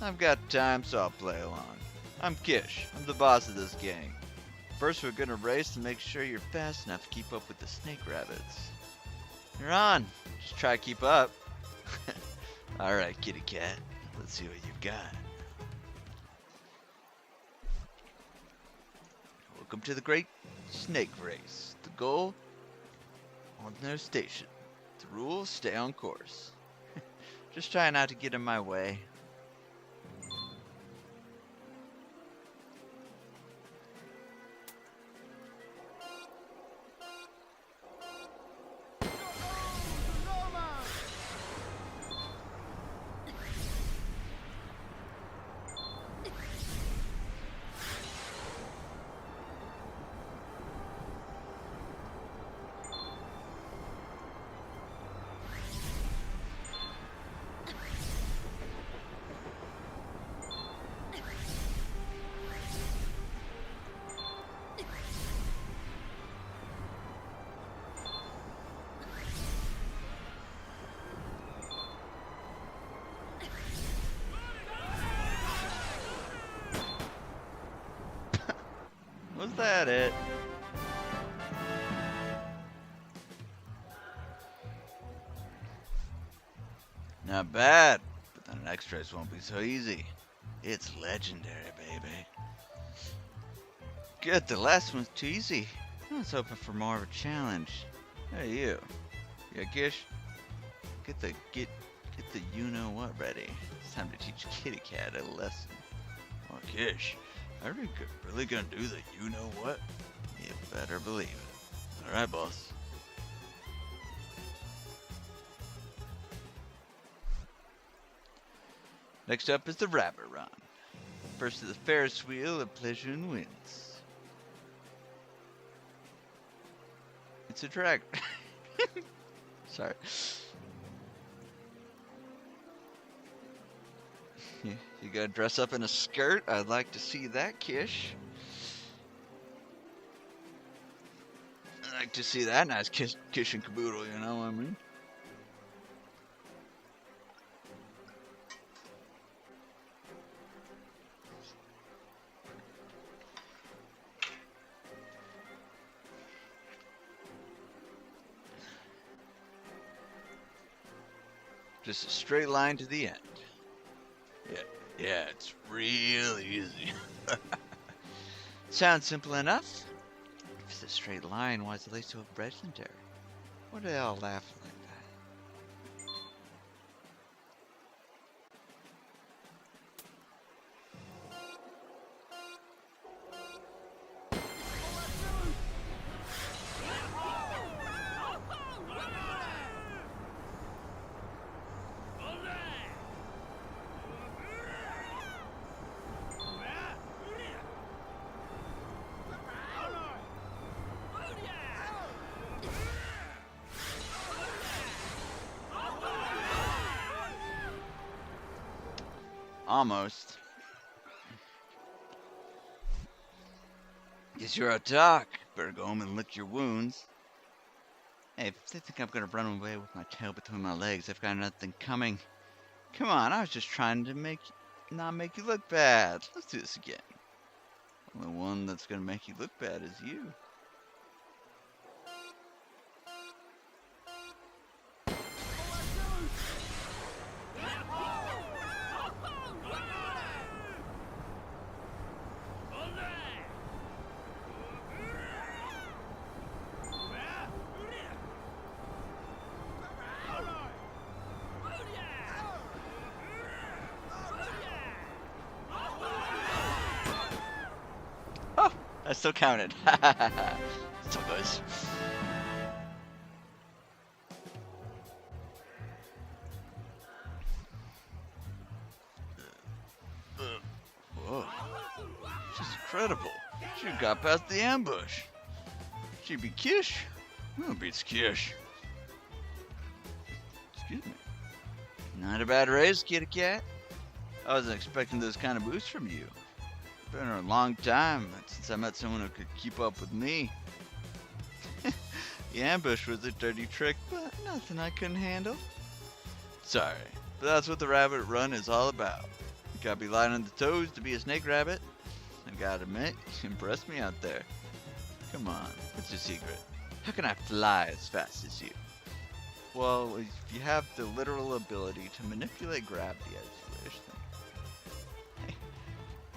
S1: I've got time, so I'll play along. I'm Kish. I'm the boss of this gang. First, we're gonna race to make sure you're fast enough to keep up with the snake rabbits. You're on. Just try to keep up. Alright, kitty cat. Let's see what you've got. Welcome to the Great Snake Race. The goal? On their station. The rules? Stay on course. Just try not to get in my way. that it? Not bad, but the next race won't be so easy. It's legendary, baby. Good, the last one's too easy. I was hoping for more of a challenge. Hey, you. Yeah, Gish? Get the you-know-what ready. It's time to teach Kitty Cat a lesson. Oh, Gish, are you really gonna do the you-know-what? You better believe it. Alright, boss. Next up is the rabbit run. First to the Ferris wheel of pleasure and wins. It's a drag. Sorry. You gotta dress up in a skirt? I'd like to see that, Kish. I'd like to see that nice Kish and caboodle, you know what I mean? Just a straight line to the end. Yeah, it's real easy. Sounds simple enough. If it's a straight line, why is it so legendary? Why do they all laugh like that? Almost. Guess you're a doc. Better go home and lick your wounds. Hey, if they think I'm gonna run away with my tail between my legs, I've got nothing coming. Come on, I was just trying to not make you look bad. Let's do this again. The one that's gonna make you look bad is you. I still counted. Still goes. Whoa. She's incredible. She got past the ambush. She beat Kish? Who beats Kish? Excuse me. Not a bad race, Kitty Cat. I wasn't expecting those kind of boosts from you. Been a long time since I met someone who could keep up with me. The ambush was a dirty trick, but nothing I couldn't handle. Sorry, but that's what the rabbit run is all about. You gotta be light on the toes to be a snake rabbit. I gotta admit, you impressed me out there. Come on, what's your secret? How can I fly as fast as you? Well, if you have the literal ability to manipulate gravity as you wish,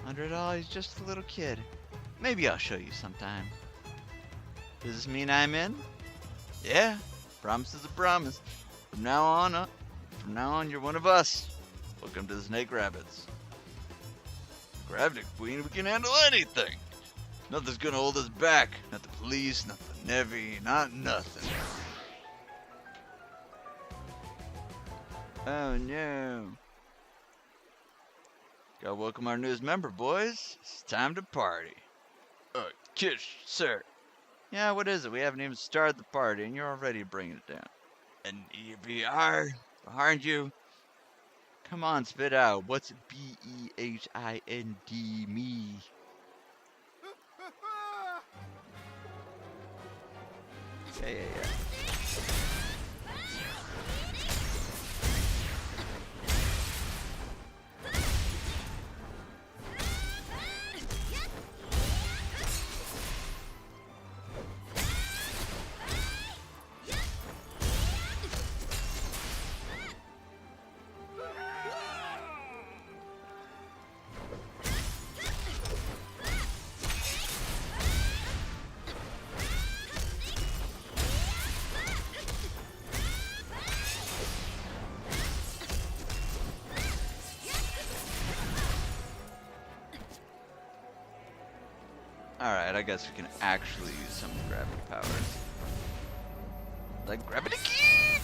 S1: then $100, he's just a little kid. Maybe I'll show you sometime. Does this mean I'm in? Yeah, promise is a promise. From now on, you're one of us. Welcome to the Snake Rabbits. Gravity Queen, we can handle anything. Nothing's gonna hold us back. Not the police, not the Navy, not nothing. Oh no. Gotta welcome our newest member, boys. It's time to party. Kish, sir. Yeah, what is it? We haven't even started the party, and you're already bringing it down. And EBR behind you. Come on, spit out. What's BEHIND me? Yeah. Alright, I guess we can actually use some of the gravity powers. Like gravity geek!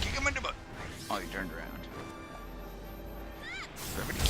S1: Kick him in the butt! Oh, he turned around. Gravity geek!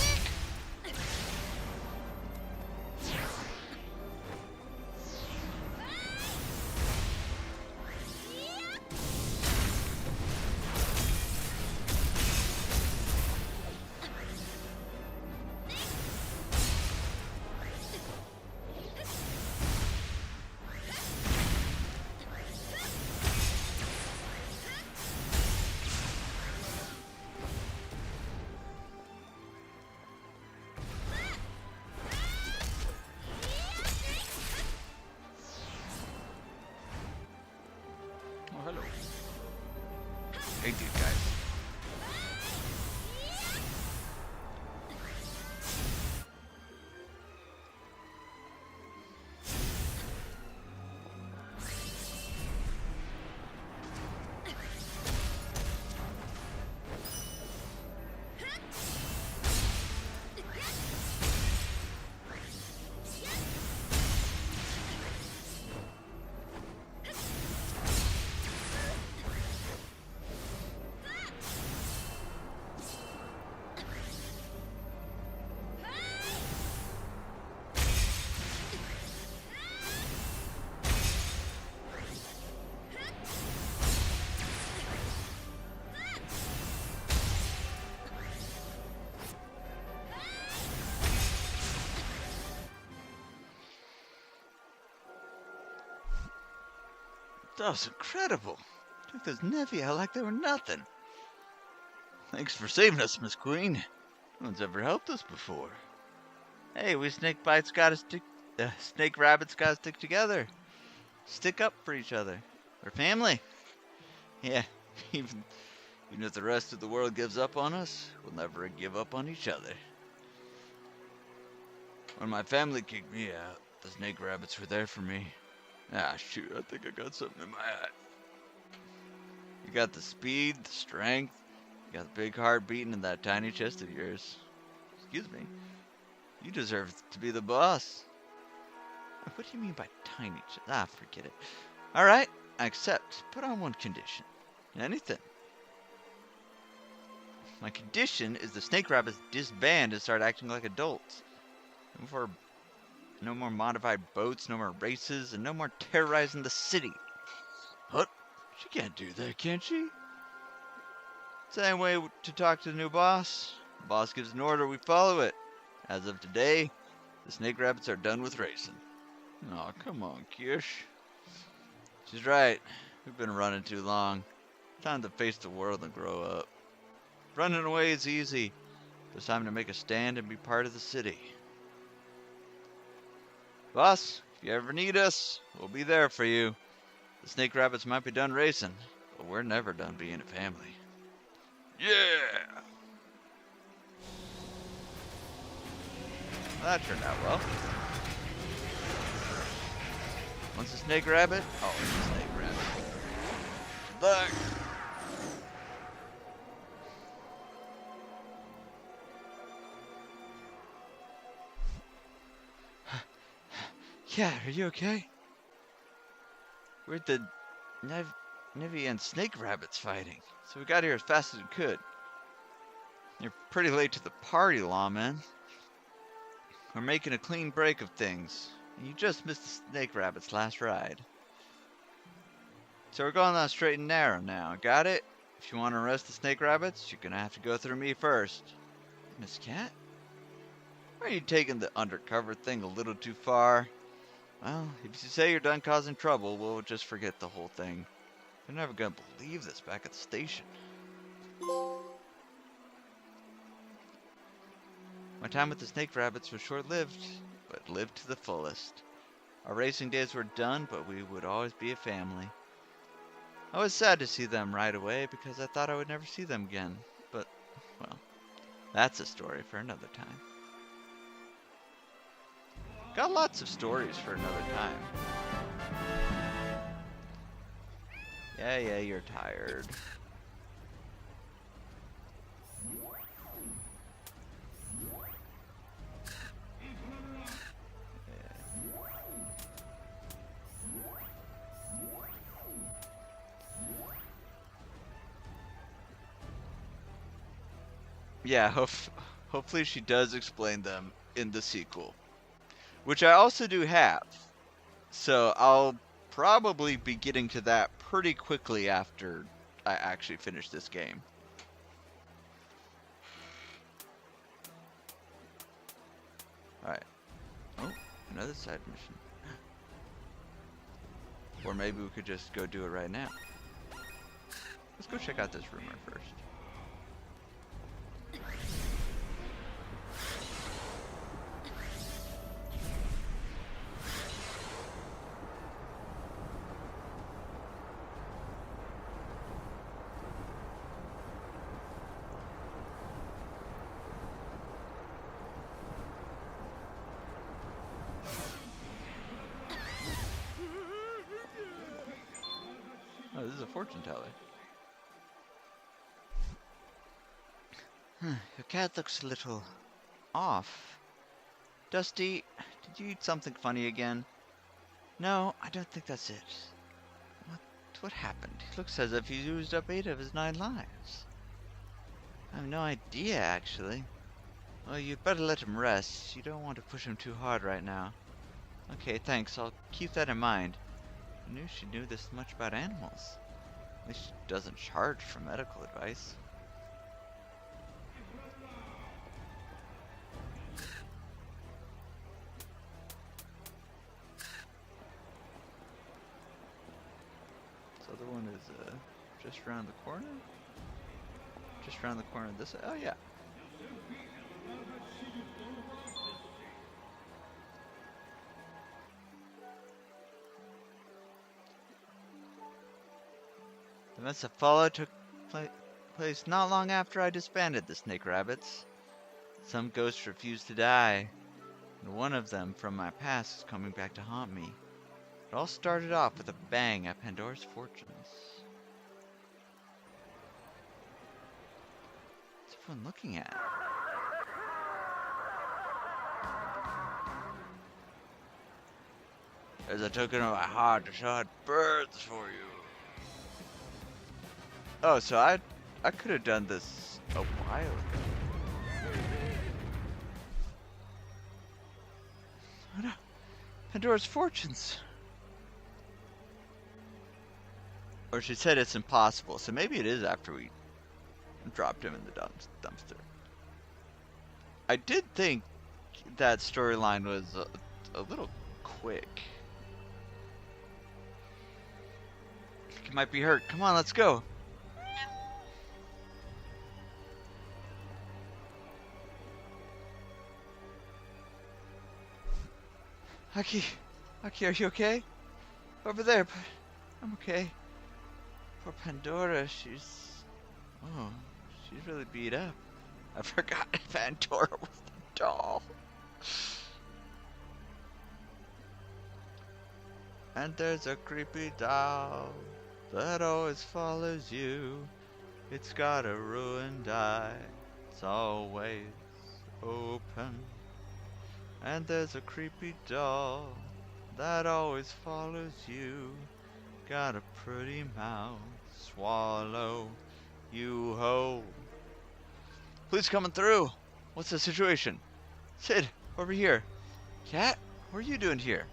S1: Oh, hello. Hey, dude, guys. That was incredible. Took those Nevi out like they were nothing. Thanks for saving us, Miss Queen. No one's ever helped us before. Hey, we snake rabbits gotta stick together. Stick up for each other. We're family. Yeah, even if the rest of the world gives up on us, we'll never give up on each other. When my family kicked me out, the snake rabbits were there for me. Ah, shoot, I think I got something in my eye. You got the speed, the strength, you got the big heart beating in that tiny chest of yours. Excuse me. You deserve to be the boss. What do you mean by tiny chest? Ah, forget it. Alright, I accept. Put on one condition. Anything. My condition is the snake rabbits disband and start acting like adults. No more modified boats, no more races, and no more terrorizing the city. What? She can't do that, can she? Same way to talk to the new boss. The boss gives an order, we follow it. As of today, the snake rabbits are done with racing. Oh, come on, Kirsch. She's right. We've been running too long. Time to face the world and grow up. Running away is easy. It's time to make a stand and be part of the city. Boss, if you ever need us, we'll be there for you. The snake rabbits might be done racing, but we're never done being a family. Yeah! Well, that turned out well. Once a snake rabbit, always a snake rabbit. Good luck! Yeah, are you okay? We're the Nevi and snake rabbits fighting, so we got here as fast as we could. You're pretty late to the party, lawman. We're making a clean break of things, and you just missed the snake rabbits' last ride. So we're going on straight and narrow now, got it? If you want to arrest the snake rabbits, you're gonna have to go through me first. Miss Cat? Are you taking the undercover thing a little too far? Well, if you say you're done causing trouble, we'll just forget the whole thing. They're never gonna believe this back at the station. My time with the snake rabbits was short-lived, but lived to the fullest. Our racing days were done, but we would always be a family. I was sad to see them right away because I thought I would never see them again. But, well, that's a story for another time. Got lots of stories for another time. Yeah, you're tired. Yeah, hopefully she does explain them in the sequel. Which I also do have. So I'll probably be getting to that pretty quickly after I actually finish this game. Alright. Oh, another side mission. Or maybe we could just go do it right now. Let's go check out this rumor first. Oh, this is a fortune teller. Your cat looks a little off. Dusty, did you eat something funny again? No, I don't think that's it. What happened? He looks as if he's used up 8 of his 9 lives. I have no idea, actually. Well, you'd better let him rest. You don't want to push him too hard right now. Okay, thanks. I'll keep that in mind. I knew she knew this much about animals. At least she doesn't charge for medical advice. This other one is just around the corner? Just around the corner of this. Oh, yeah. The events that followed took place not long after I disbanded the Snake Rabbits. Some ghosts refused to die, and one of them from my past is coming back to haunt me. It all started off with a bang at Pandora's Fortunes. What's everyone looking at? There's a token of my heart to shot birds for you. Oh, so I could have done this a while ago. Oh no. Pandora's Fortunes. Or she said it's impossible, so maybe it is after we dropped him in the dumpster. I did think that storyline was a little quick. He might be hurt. Come on, let's go. Aki, are you okay? Over there, but I'm okay. Poor Pandora, she's really beat up. I forgot Pandora was the doll. And there's a creepy doll that always follows you. It's got a ruined eye. It's always open. And there's a creepy doll that always follows you. Got a pretty mouth, swallow you whole. Please coming through. What's the situation? Sid, over here. Cat, what are you doing here?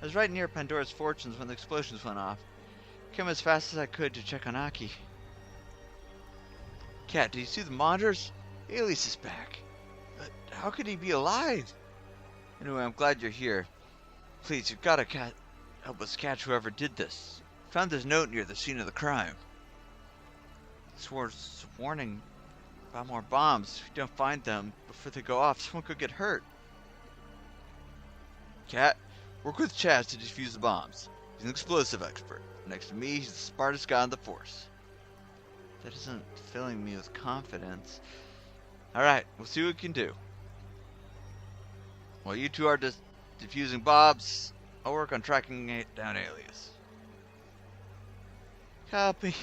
S1: I was right near Pandora's Fortunes when the explosions went off. Came as fast as I could to check on Aki. Cat, did you see the monitors? Alias is back. But how could he be alive? Anyway, I'm glad you're here. Please, you've got to help us catch whoever did this. Found this note near the scene of the crime. It's worth warning about more bombs. If you don't find them before they go off, someone could get hurt. Cat, work with Chaz to defuse the bombs. He's an explosive expert. Next to me, he's the smartest guy on the force. That isn't filling me with confidence. Alright, we'll see what we can do. While you two are just defusing Bob's, I'll work on tracking it down Alias. Help me.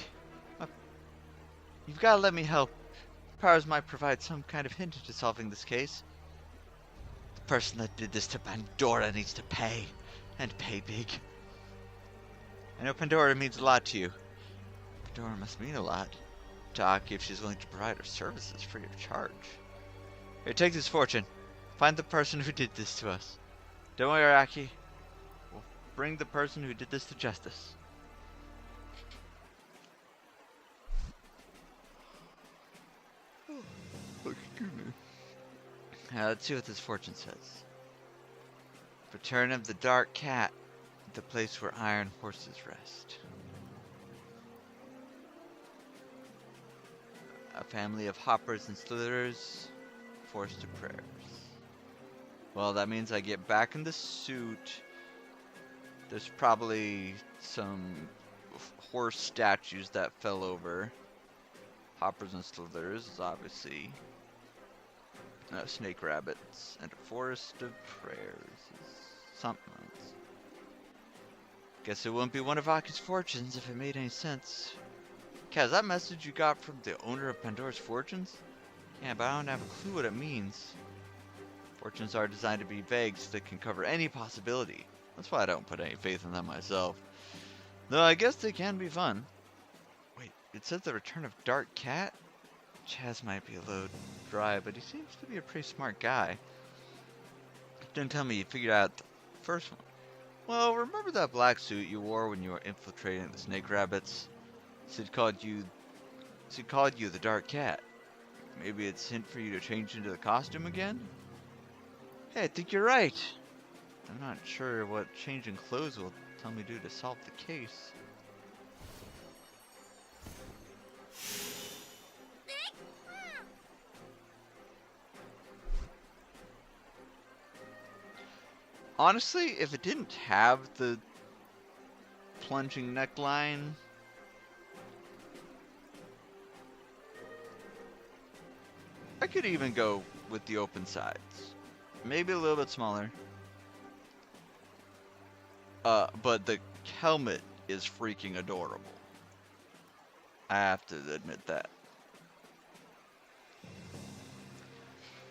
S1: You've got to let me help. Powers might provide some kind of hint into solving this case. The person that did this to Pandora needs to pay. And pay big. I know Pandora means a lot to you. Pandora must mean a lot to Aki if she's willing to provide her services free of charge. Here, take this fortune. Find the person who did this to us. Don't worry, Aki. We'll bring the person who did this to justice. Oh, excuse me. Let's see what this fortune says. Return of the Dark Cat, the place where iron horses rest. A family of hoppers and slithers, forced to prayers. Well, that means I get back in the suit. There's probably some horse statues that fell over. Hoppers and slithers, obviously. Snake rabbits and a forest of prayers. Something else. Guess it wouldn't be one of Aki's fortunes if it made any sense. Kat, is that message you got from the owner of Pandora's fortunes? Yeah, but I don't have a clue what it means. Fortunes are designed to be vague so they can cover any possibility. That's why I don't put any faith in them myself. Though I guess they can be fun. Wait, it said the return of Dark Cat? Chaz might be a little dry, but he seems to be a pretty smart guy. Don't tell me you figured out the first one. Well, remember that black suit you wore when you were infiltrating the snake rabbits? Sid called you the Dark Cat. Maybe it's a hint for you to change into the costume again? Hey, I think you're right. I'm not sure what changing clothes will tell me to do to solve the case. Honestly, if it didn't have the plunging neckline, I could even go with the open sides. Maybe a little bit smaller. But the helmet is freaking adorable. I have to admit that.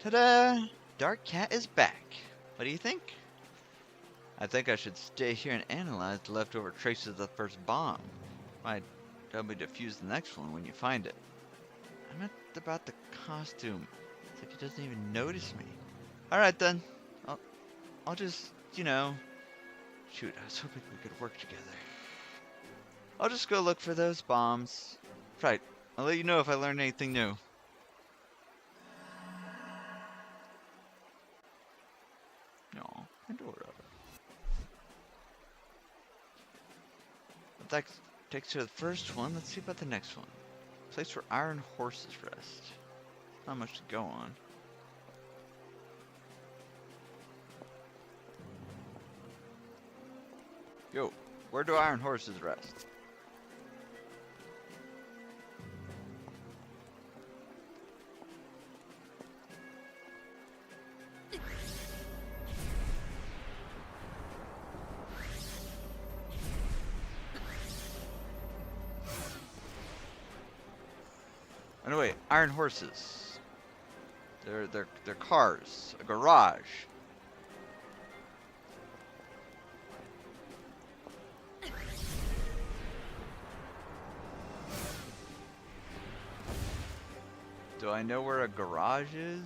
S1: Ta-da! Dark Cat is back. What do you think? I think I should stay here and analyze the leftover traces of the first bomb. Might help me defuse the next one when you find it. I meant about the costume. It's like he doesn't even notice me. Alright then. I'll just, you know... Shoot, I was hoping we could work together. I'll just go look for those bombs. Right, I'll let you know if I learn anything new. No, Pandora. But that takes to the first one. Let's see about the next one. Place where iron horses rest. Not much to go on. Yo, where do iron horses rest? Oh no, wait, iron horses. They're cars, a garage. Do I know where a garage is?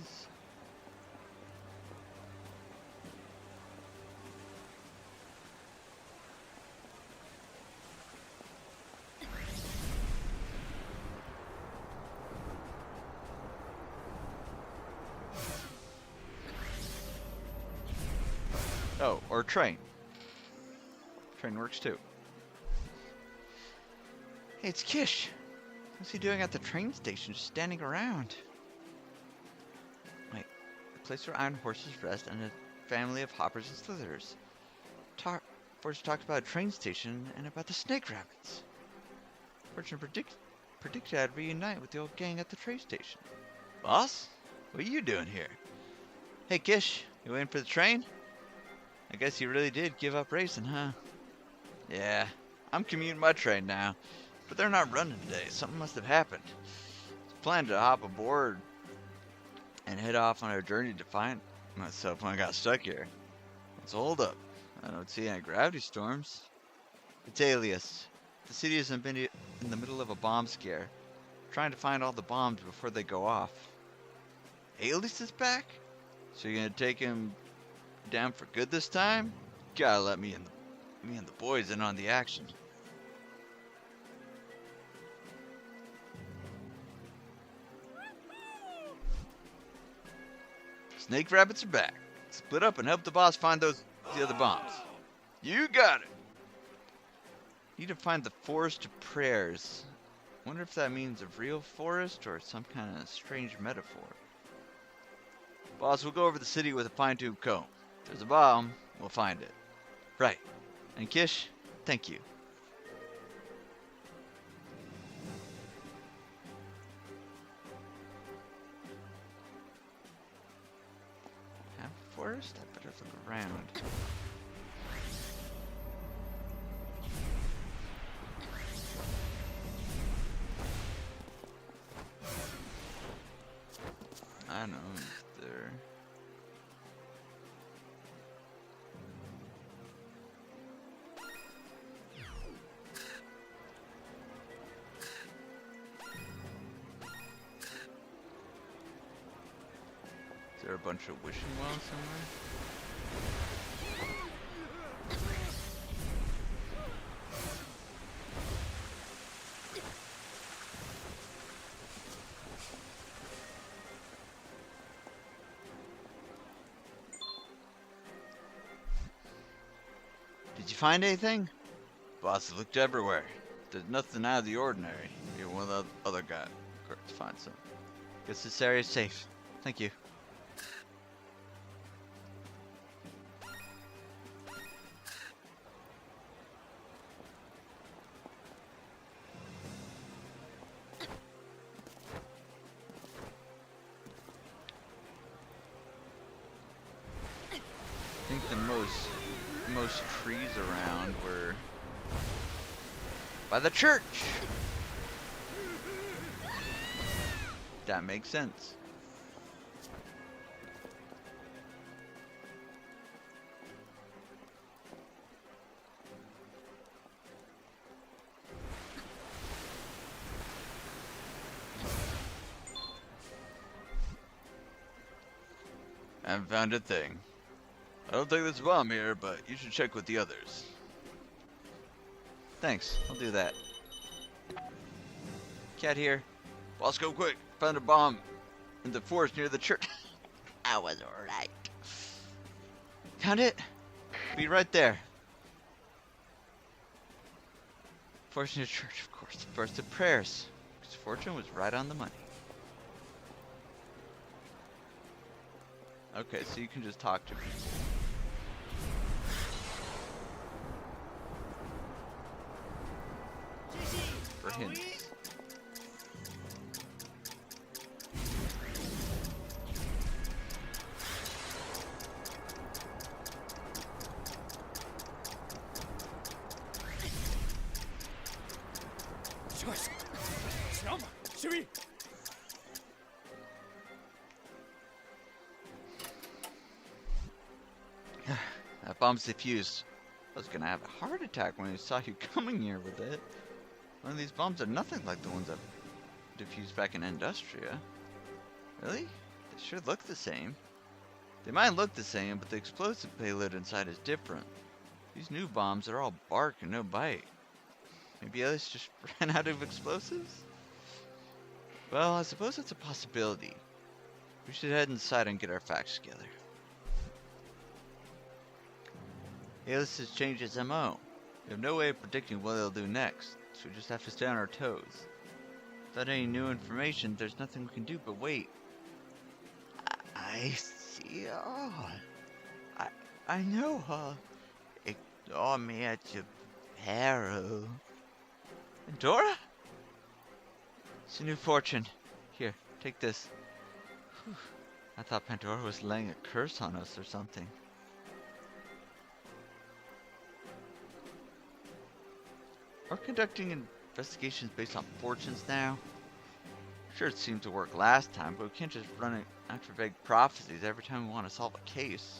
S1: Oh, or train. Train works too. Hey, it's Kish. What's he doing at the train station, just standing around? Wait, a place where iron horses rest and a family of hoppers and slithers. Fortune talked about a train station and about the snake rabbits. Fortune predicted I'd reunite with the old gang at the train station. Boss? What are you doing here? Hey, Kish, you waiting for the train? I guess you really did give up racing, huh? Yeah, I'm commuting my train now, but they're not running today. Something must have happened. I planned to hop aboard and head off on a journey to find myself when I got stuck here. What's the hold up? I don't see any gravity storms. It's Alias. The city has been in the middle of a bomb scare, trying to find all the bombs before they go off. Alias is back? So you're gonna take him down for good this time? Gotta let me and the boys in on the action. Snake rabbits are back. Split up and help the boss find the other bombs. You got it. Need to find the forest of prayers. Wonder if that means a real forest or some kind of strange metaphor. Boss, we'll go over the city with a fine-tooth comb. If there's a bomb, we'll find it. Right. And Kish, thank you. Have a forest? I better look around. I don't know, is there... Is there a bunch of wishing wells somewhere? Did you find anything? Boss looked everywhere. There's nothing out of the ordinary. You're one of the other guy. To find some. Guess this area's safe. Thank you. I think the most trees around were by the church. That makes sense. I haven't found a thing. I don't think there's a bomb here, but you should check with the others. Thanks, I'll do that. Cat here. Boss, go quick. Found a bomb in the forest near the church. I was alright. Found it? Be right there. Fortune church, of course. First of prayers. Because Fortune was right on the money. Okay, so you can just talk to people. For hints. That bomb's defused. I was gonna have a heart attack when I saw you coming here with it. One of these bombs are nothing like the ones that diffused back in Industria. Really? They sure look the same. They might look the same, but the explosive payload inside is different. These new bombs are all bark and no bite. Maybe Alice just ran out of explosives? Well, I suppose it's a possibility. We should head inside and get our facts together. Alice has changed his MO. We have no way of predicting what he'll do next, so we just have to stay on our toes. Without any new information, there's nothing we can do but wait. I see. Oh, I know. Dormi at your peril. Dora? It's a new fortune. Here, take this. Whew. I thought Pandora was laying a curse on us or something. We're conducting investigations based on fortunes now. Sure, it seemed to work last time, but we can't just run it after vague prophecies every time we want to solve a case.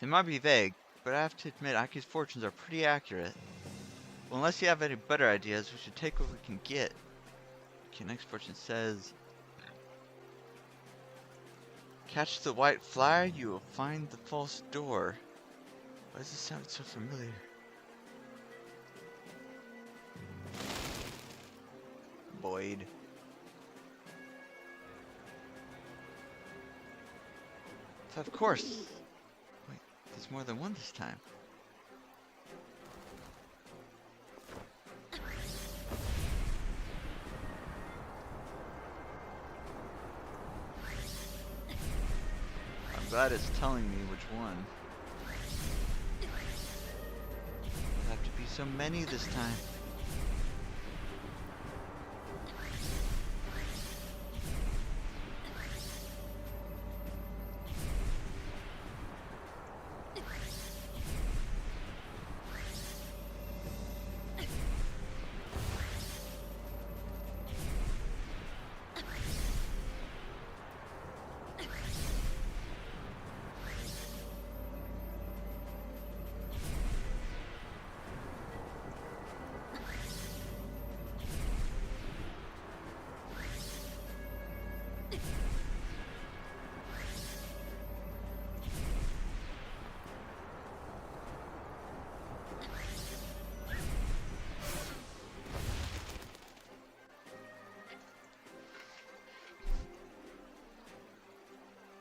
S1: They might be vague, but I have to admit Aki's fortunes are pretty accurate. Well, unless you have any better ideas, we should take what we can get. Okay, next fortune says, catch the white flyer, you will find the false door. Why does this sound so familiar? Boyd. Of course. Wait, there's more than one this time. I'm glad it's telling me which one. There'll have to be so many this time.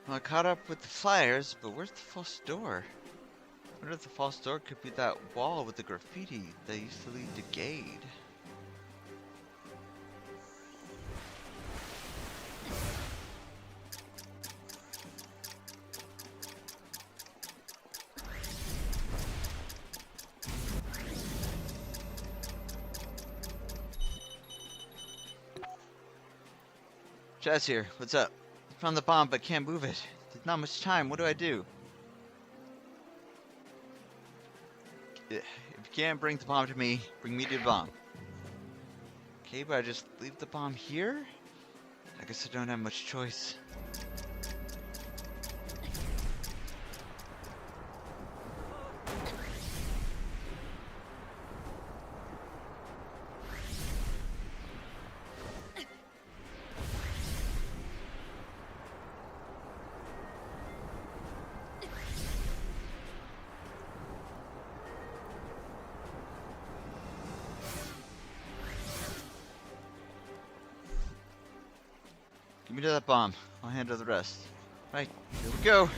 S1: Well, I caught up with the flyers, but where's the false door? I wonder if the false door could be that wall with the graffiti that used to lead to Gade. Chaz here, what's up? Found the bomb but can't move it. There's not much time, what do I do? If you can't bring the bomb to me, bring me to the bomb. Okay, but I just leave the bomb here? I guess I don't have much choice. Give me to that bomb. I'll handle the rest. Right, here we go.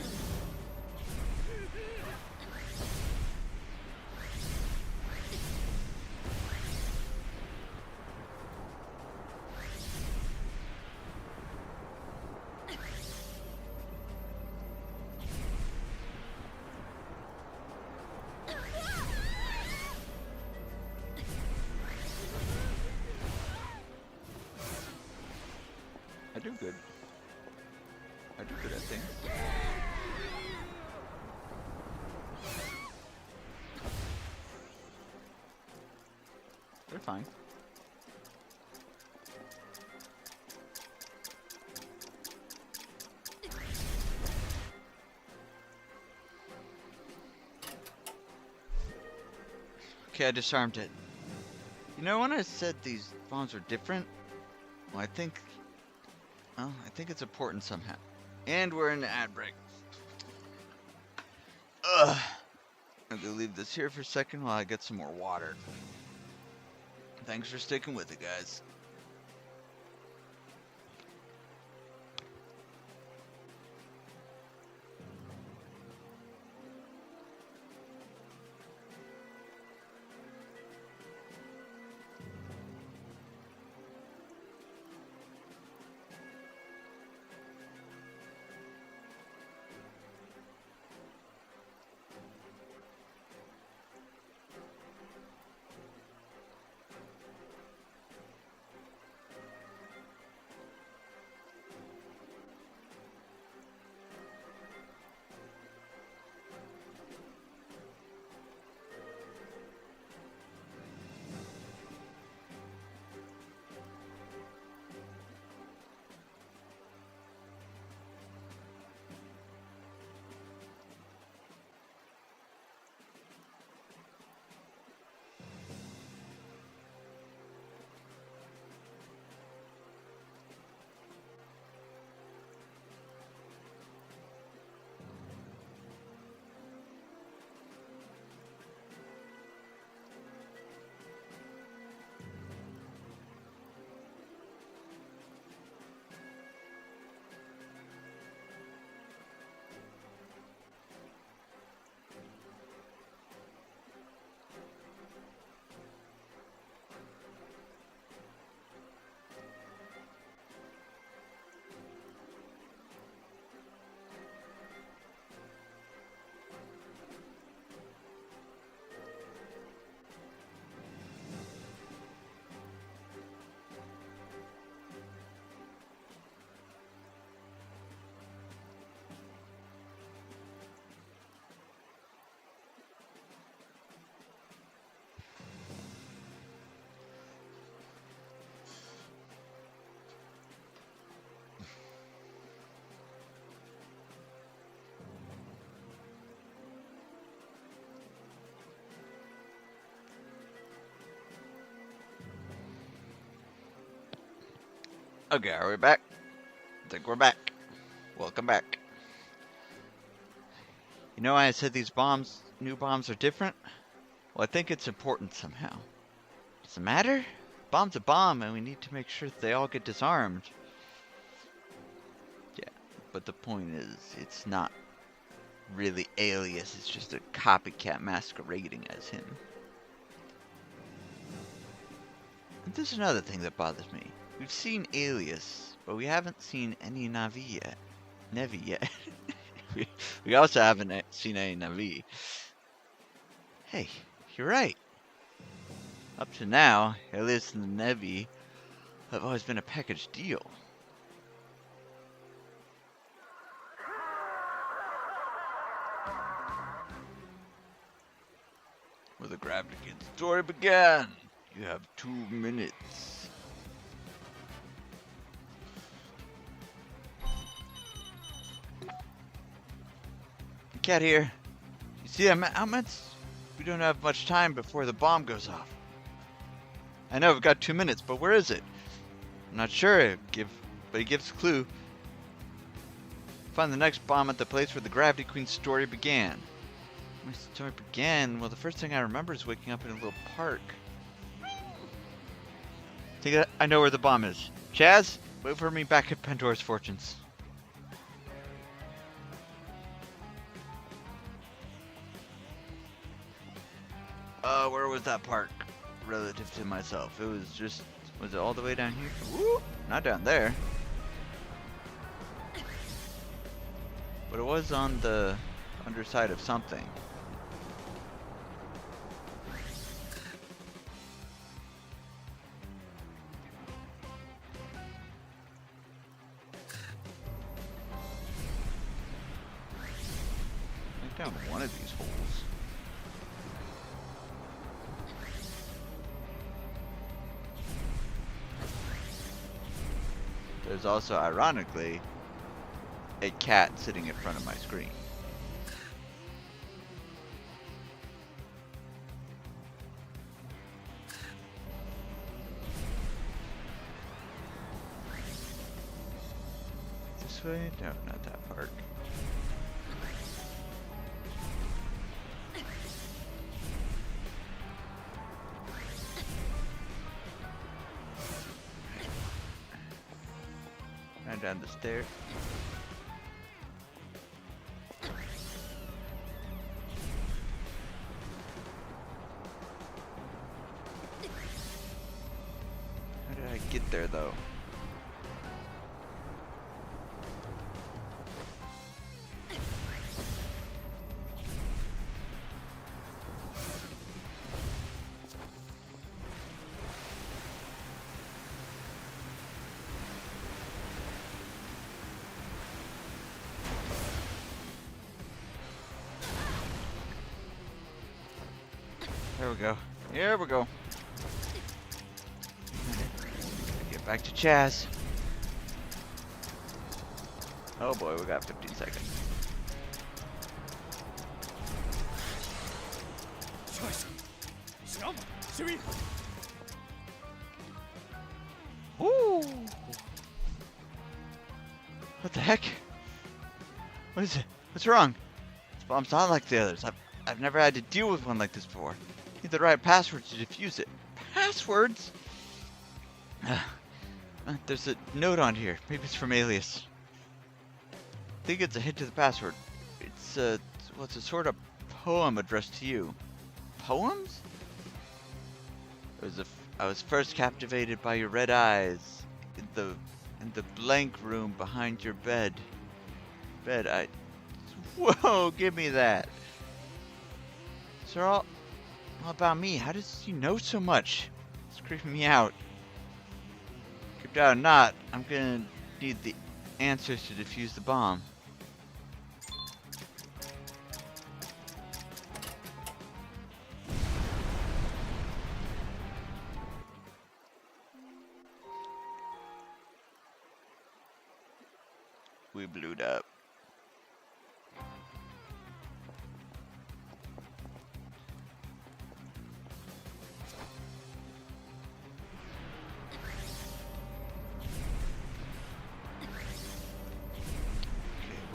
S1: I do good. I do good at things. They're fine. Okay, I disarmed it. You know, when I said these bombs were different, well, I think it's important somehow. And we're in the ad break. Ugh. I'm gonna leave this here for a second while I get some more water. Thanks for sticking with it, guys. Okay, are we back? I think we're back. Welcome back. You know why I said these new bombs are different? Well, I think it's important somehow. Does it matter? Bomb's a bomb, and we need to make sure that they all get disarmed. Yeah, but the point is, it's not really Alias. It's just a copycat masquerading as him. And there's another thing that bothers me. We've seen Alias, but we haven't seen any Navi yet. Nevi yet. we also haven't seen any Navi. Hey, you're right. Up to now, Alias and the Nevi have always been a package deal. Where the Gravity Kid story began. You have 2 minutes. Cat here. You see, we don't have much time before the bomb goes off. I know we've got 2 minutes, but where is it? I'm not sure, but he gives a clue. Find the next bomb at the place where the Gravity Queen's story began. My story began? Well, the first thing I remember is waking up in a little park. Think I know where the bomb is. Chaz, wait for me back at Pandora's Fortunes. Where was that park relative to myself? It was it all the way down here? Woo! Not down there. But it was on the underside of something. I think down one of these holes. There's also, ironically, a cat sitting in front of my screen. This way? No, not that park. And down the stairs. How did I get there, though? There we go. Here we go. Get back to Chaz. Oh boy, we got 15 seconds. Ooh. What the heck? What is it? What's wrong? This bomb's not like the others. I've never had to deal with one like this before. Need the right password to defuse it. Passwords? There's a note on here. Maybe it's from Alias. I think it's a hint to the password. It's a sort of poem addressed to you. Poems? I was first captivated by your red eyes in the blank room behind your bed. Whoa, give me that. These are all about me. How does he know so much? It's creeping me out. Keep out or not, I'm gonna need the answers to defuse the bomb. We blew it up.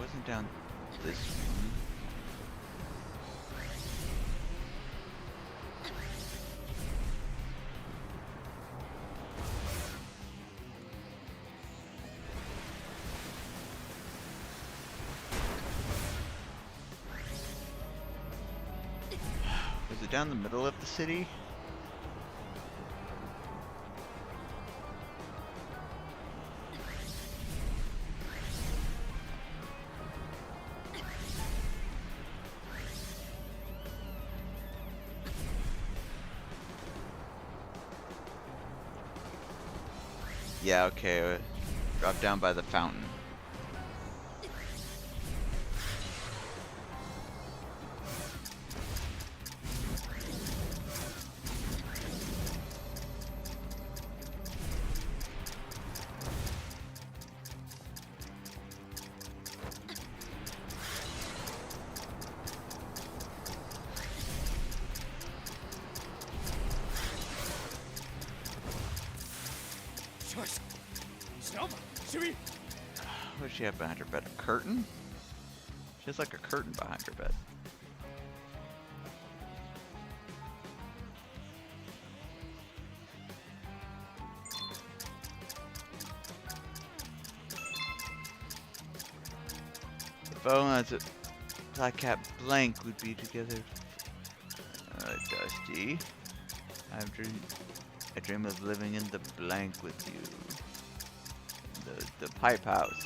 S1: wasn't down this one. Was it down the middle of the city? Yeah, okay. Drop down by the fountain. What does she have behind her bed? A curtain? She has like a curtain behind her bed. If Owen's a Black Cat blank would be together. Dusty. I dream of living in the blank with you. The pipe house.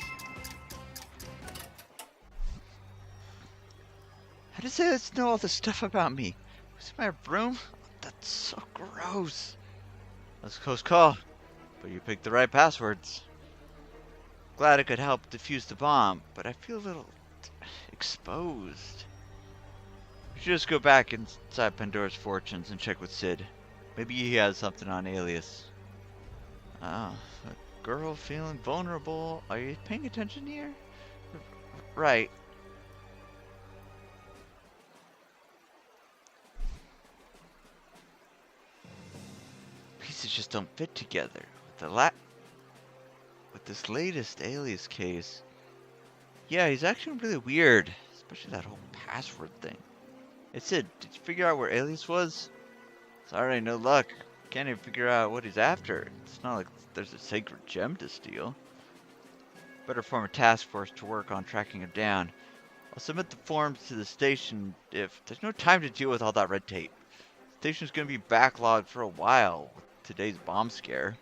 S1: How does this know all this stuff about me? Was it my room? That's so gross. That's a close call, but you picked the right passwords. Glad I could help defuse the bomb, but I feel a little exposed. We should just go back inside Pandora's Fortunes and check with Sid. Maybe he has something on Alias. Oh, a girl feeling vulnerable. Are you paying attention here? Right. Pieces just don't fit together. With this latest Alias case. Yeah, he's actually really weird. Especially that whole password thing. Hey Sid, did you figure out where Alias was? Sorry, no luck. Can't even figure out what he's after. It's not like there's a sacred gem to steal. Better form a task force to work on tracking him down. I'll submit the forms to the station if there's no time to deal with all that red tape. The station's gonna be backlogged for a while with today's bomb scare.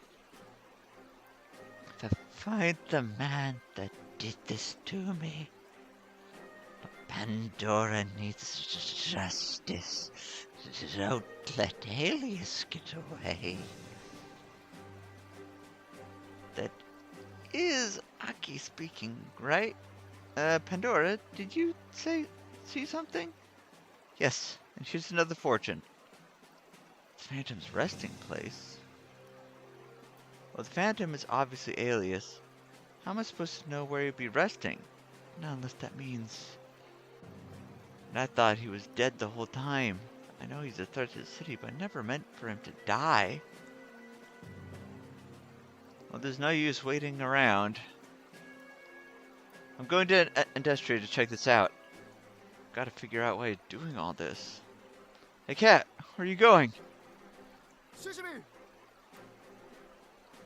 S1: To find the man that did this to me. Pandora needs justice. Don't let Alias get away. That is Aki speaking, right? Pandora, did you see something? Yes, and here's another fortune. Phantom's resting place. Well, the Phantom is obviously Alias. How am I supposed to know where he'd be resting? Not unless that means... And I thought he was dead the whole time. I know he's a threat to the city, but I never meant for him to die. Well, there's no use waiting around. I'm going to Industria to check this out. Gotta figure out why he's doing all this. Hey, Cat, where are you going?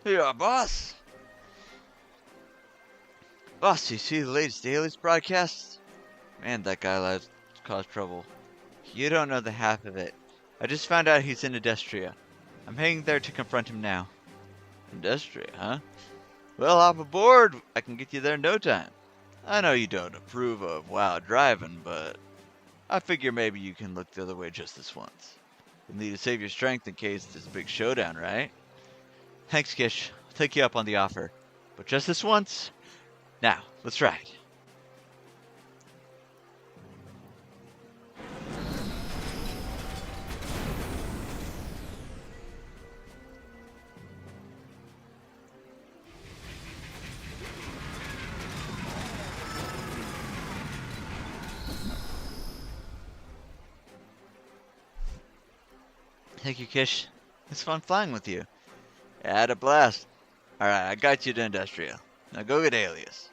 S1: Yeah, boss. Boss, you see the latest Alias broadcast? Man, that guy likes to cause trouble. You don't know the half of it. I just found out he's in Industria. I'm heading there to confront him now. Industria, huh? Well, hop aboard. I can get you there in no time. I know you don't approve of wild driving, but I figure maybe you can look the other way just this once. You'll need to save your strength in case there's a big showdown, right? Thanks, Kish. I'll take you up on the offer. But just this once? Now, let's ride. Thank you, Kish. It's fun flying with you. I had a blast. Alright, I got you to Industria. Now go get Alias.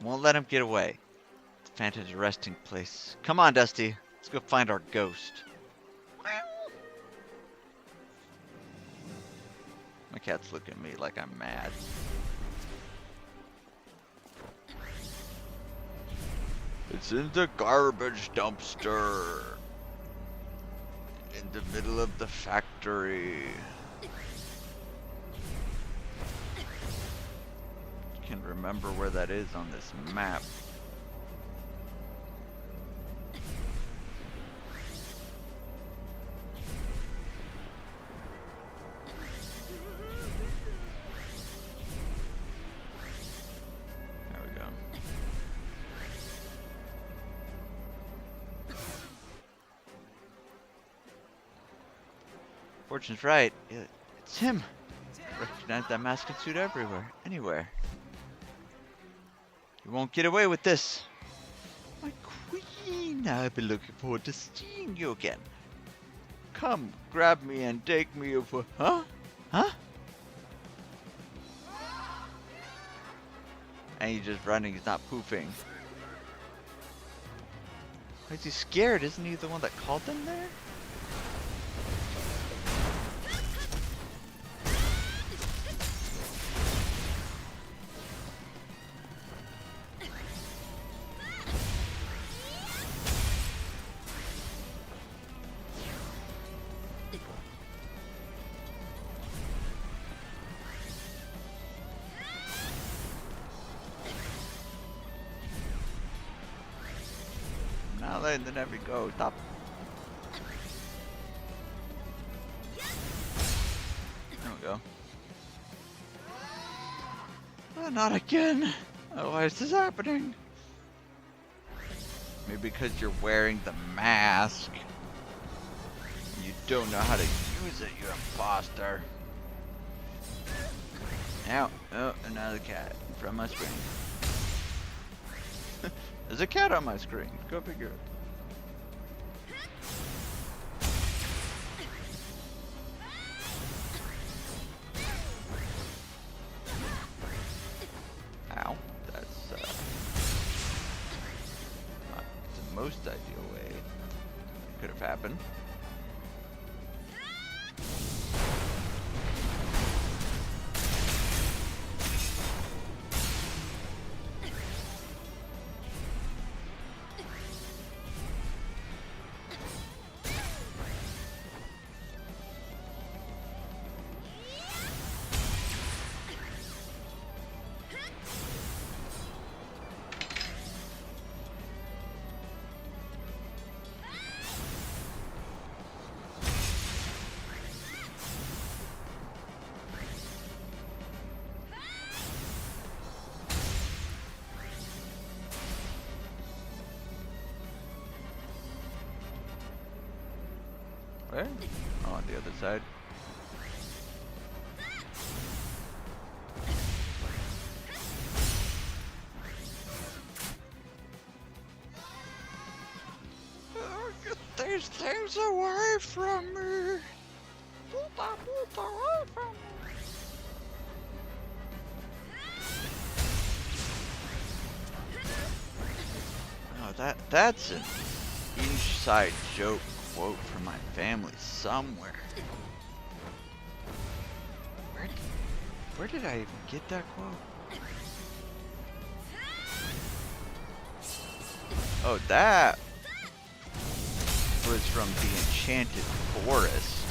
S1: I won't let him get away. Fanta's resting place. Come on, Dusty. Let's go find our ghost. My cat's looking at me like I'm mad. It's in the garbage dumpster. In the middle of the factory. Can remember where that is on this map. There we go. Fortune's right. It's him. Recognize that mask and suit everywhere, anywhere. You won't get away with this. My queen, I've been looking forward to seeing you again. Come, grab me and take me over. Huh? Huh? And he's just running, he's not poofing. Why is he scared? Isn't he the one that called them there? Now letting the never go. Stop. There we go. Oh, not again. Oh, why is this happening? Maybe because you're wearing the mask. You don't know how to use it, you imposter. Now, oh, another cat from my screen. There's a cat on my screen. Go figure. Ow. That's not the most ideal way it could have happened. Where? Oh, on the other side. Get these things away from me! Get away from me! Oh, that's an inside joke quote from my family somewhere. Where did I even get that quote? Oh, that was from the Enchanted Forest.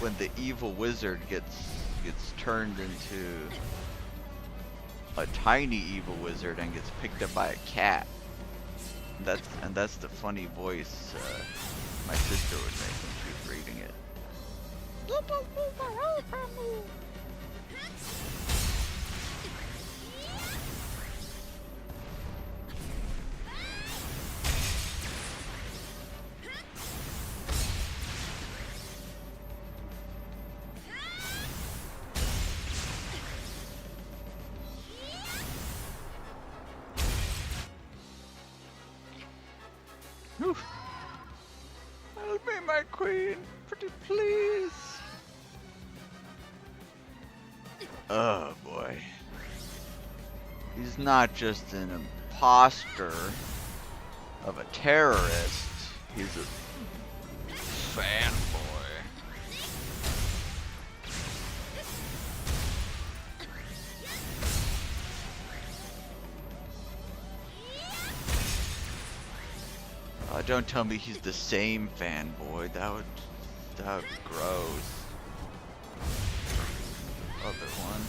S1: When the evil wizard gets turned into a tiny evil wizard and gets picked up by a cat. That's the funny voice my sister would make when she was reading it. Get those things away from me! Help me, my queen, pretty please. Oh boy. He's not just an imposter of a terrorist. He's a fanboy. Don't tell me he's the same fanboy. That would be gross. Other one.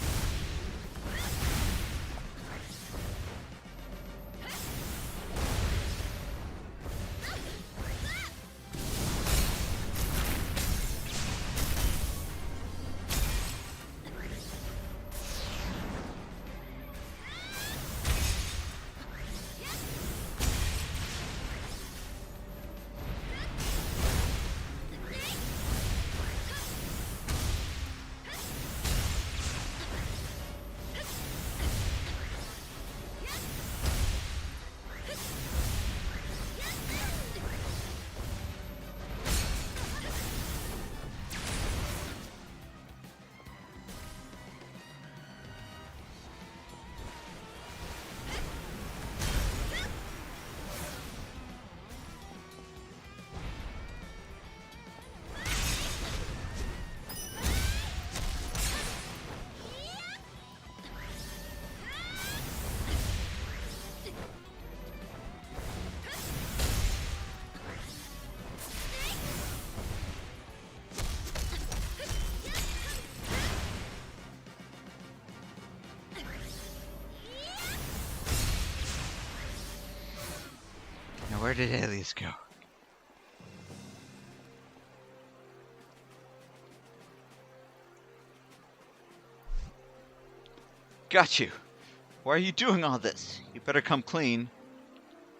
S1: Now where did Alias go? Got you. Why are you doing all this? You better come clean.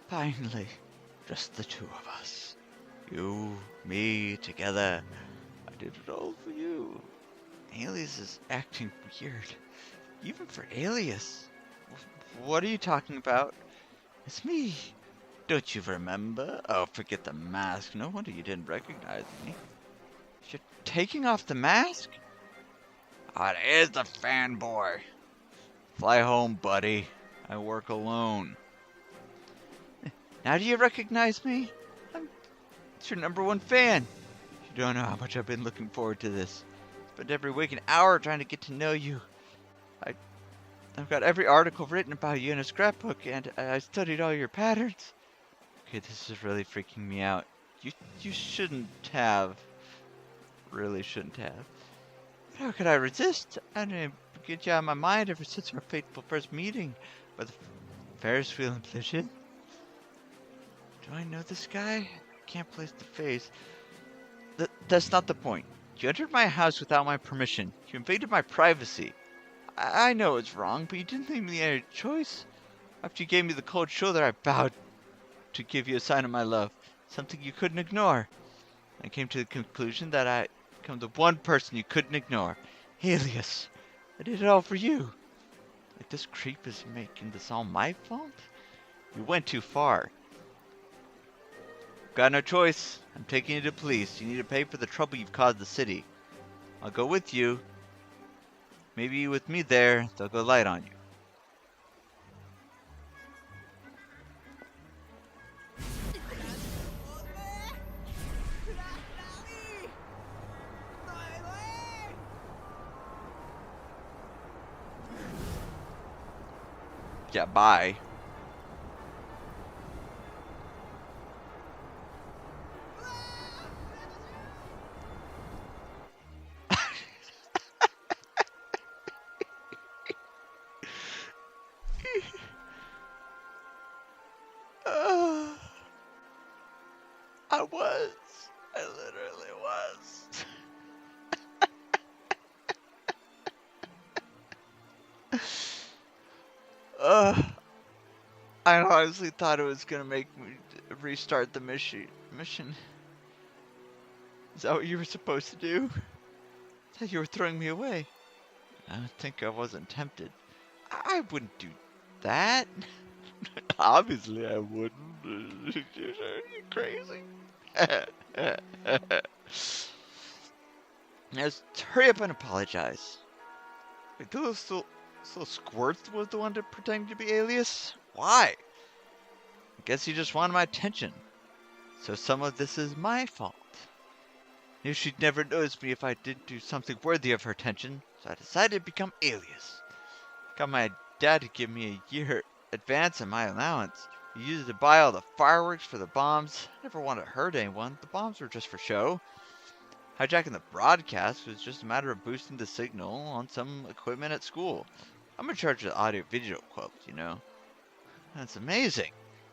S1: Finally, just the two of us. You, me, together. I did it all for you. Alias is acting weird. Even for Alias. What are you talking about? It's me. Don't you remember? Oh, forget the mask. No wonder you didn't recognize me. You're taking off the mask? Oh, it is the fanboy. Fly home, buddy. I work alone. Now do you recognize me? I'm your #1 fan. You don't know how much I've been looking forward to this. Spent every waking hour trying to get to know you. I've got every article written about you in a scrapbook, and I studied all your patterns. Okay, this is really freaking me out. You shouldn't have. Really shouldn't have. But how could I resist? I didn't get you out of my mind ever since our fateful first meeting by the Ferris wheel implosion. Do I know this guy? Can't place the face. That's not the point. You entered my house without my permission. You invaded my privacy. I know it's wrong, but you didn't leave me any choice. After you gave me the cold shoulder, I bowed to give you a sign of my love. Something you couldn't ignore. I came to the conclusion that I become the one person you couldn't ignore. Alias. I did it all for you. Like this creep is making this all my fault? You went too far. Got no choice. I'm taking you to police. You need to pay for the trouble you've caused the city. I'll go with you. Maybe with me there, they'll go light on you. Yeah, bye. I literally was. I honestly thought it was gonna make me restart the mission. Is that what you were supposed to do? I thought you were throwing me away. I don't think I wasn't tempted. I wouldn't do that. Obviously I wouldn't. You're crazy. Just hurry up and apologize. Wait, those So Squirts was the one to pretend to be Alias? Why? I guess he just wanted my attention. So some of this is my fault. Knew she'd never notice me if I didn't do something worthy of her attention, so I decided to become Alias. Got my dad to give me a year advance in my allowance. He used it to buy all the fireworks for the bombs. I never wanted to hurt anyone. The bombs were just for show. Hijacking the broadcast was just a matter of boosting the signal on some equipment at school. I'm in charge of the audio-video quotes, you know. That's amazing.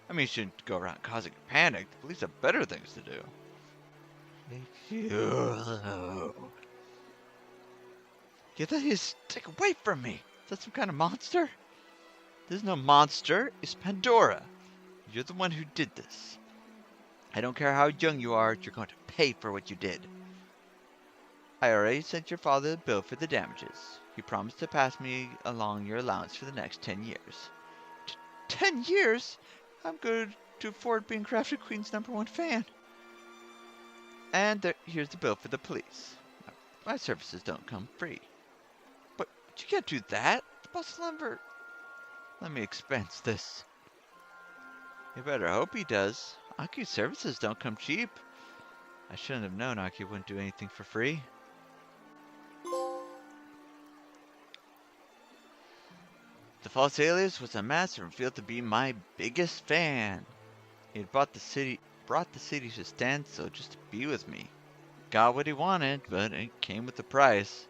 S1: I mean, you shouldn't go around causing panic. The police have better things to do. Get that stick away from me! Is that some kind of monster? There's no monster. It's Pandora. You're the one who did this. I don't care how young you are. You're going to pay for what you did. I already sent your father a bill for the damages. He promised to pass me along your allowance for the next 10 years. 10 years? I'm good to afford being Crafted Queen's #1 fan. And here's the bill for the police. My services don't come free. But you can't do that. The boss will never let me expense this. You better hope he does. Aki's services don't come cheap. I shouldn't have known Aki wouldn't do anything for free. The false alias was a mask and revealed to be my biggest fan. He had brought the city to standstill just to be with me. Got what he wanted, but it came with a price.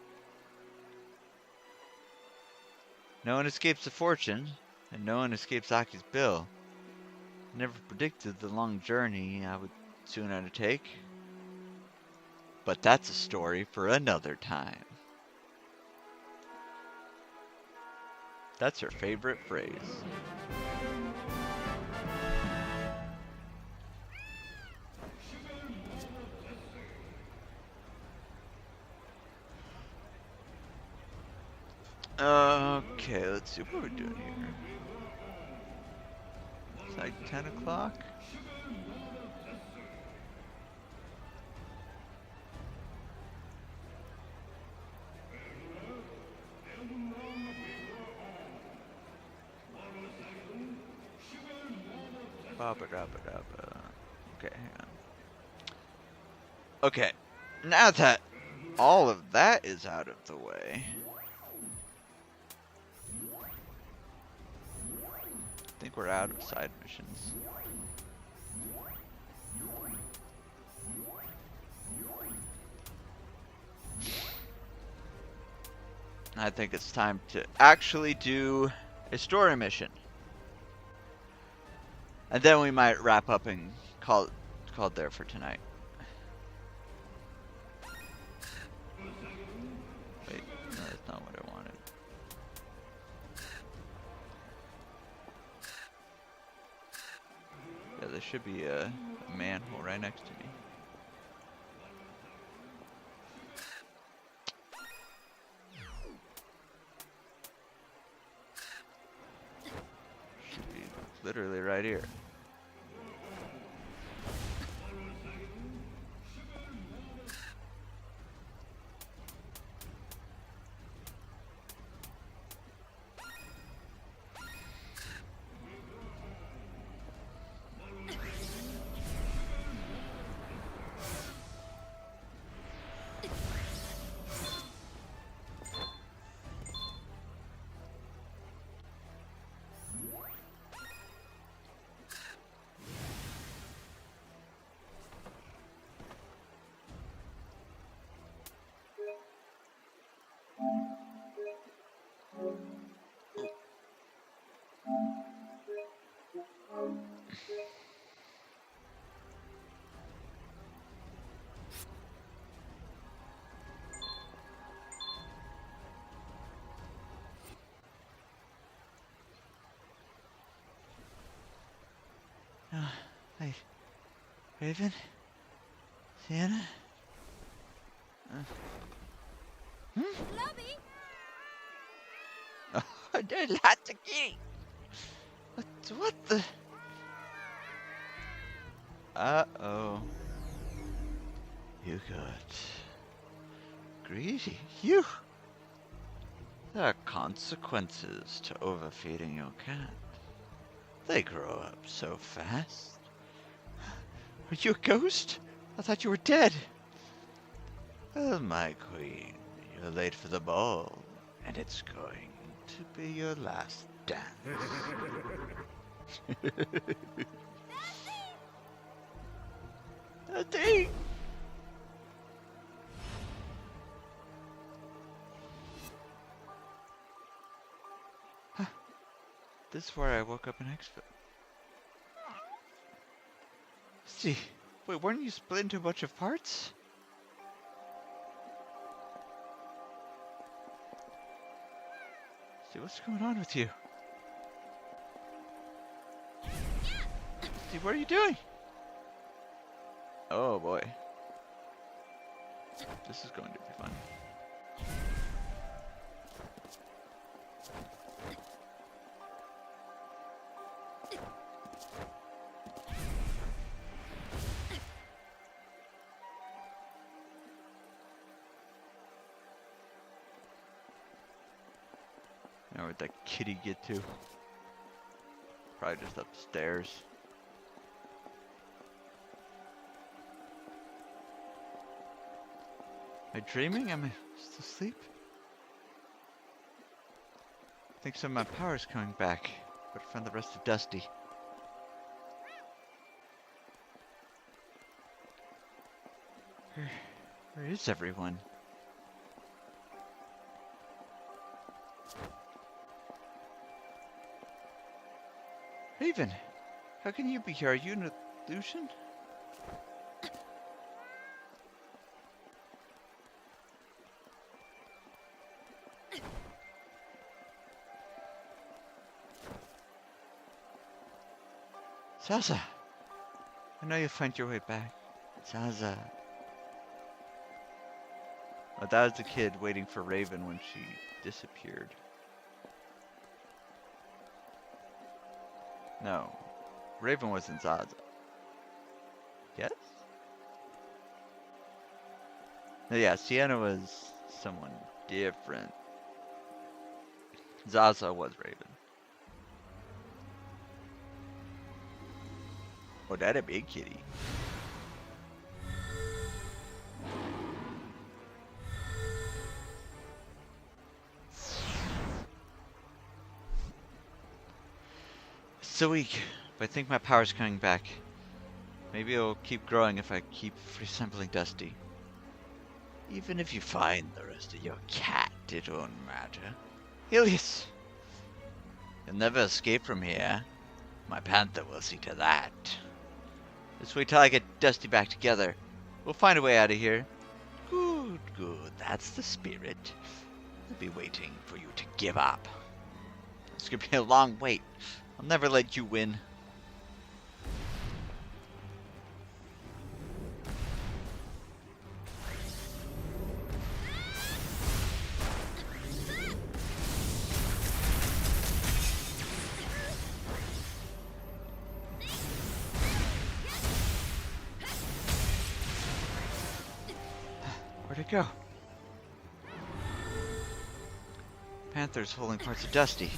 S1: No one escapes a fortune, and no one escapes Aki's bill. I never predicted the long journey I would soon undertake. But that's a story for another time. That's her favorite phrase. Okay, let's see what we're doing here. It's like 10 o'clock. Okay, hang on. Okay, now that all of that is out of the way, I think we're out of side missions. I think it's time to actually do a story mission. And then we might wrap up and call it there for tonight. Wait, no, that's not what I wanted. Yeah, there should be a manhole right next to me. Should be literally right here. Hey, Raven? Sienna?
S2: Lobby?
S1: Oh, there's lots of kitty. What the? Uh-oh. You got greedy. You. There are consequences to overfeeding your cat. They grow up so fast.
S2: Are you a ghost? I thought you were dead.
S1: Well, my queen, you're late for the ball, and it's going to be your last dance.
S2: Daddy!
S1: This is where I woke up in Expo.
S2: See, wait, weren't you split into a bunch of parts? See, what's going on with you? See, what are you doing?
S1: Oh boy. This is going to be fun. Now where'd that kitty get to? Probably just upstairs.
S2: Am I dreaming? Am I still asleep? I think some of my power's coming back. Better find the rest of Dusty. Where is everyone? Raven, how can you be here? Are you an illusion? Zaza, I know you'll find your way back. Zaza. Oh, that was the kid waiting for Raven when she disappeared. No, Raven wasn't Zaza. Yes? No, yeah, Sienna was someone different. Zaza was Raven. Oh, that a big kitty. So weak, but I think my power's coming back. Maybe it'll keep growing if I keep resembling Dusty. Even if you find the rest of your cat, it won't matter. Ilias!
S1: You'll never escape from here. My panther will see to that.
S2: Just wait till I get Dusty back together. We'll find a way out of here.
S1: Good, good. That's the spirit. I'll be waiting for you to give up.
S2: It's gonna be a long wait. I'll never let you win. Where'd it go? Panther's holding parts of Dusty.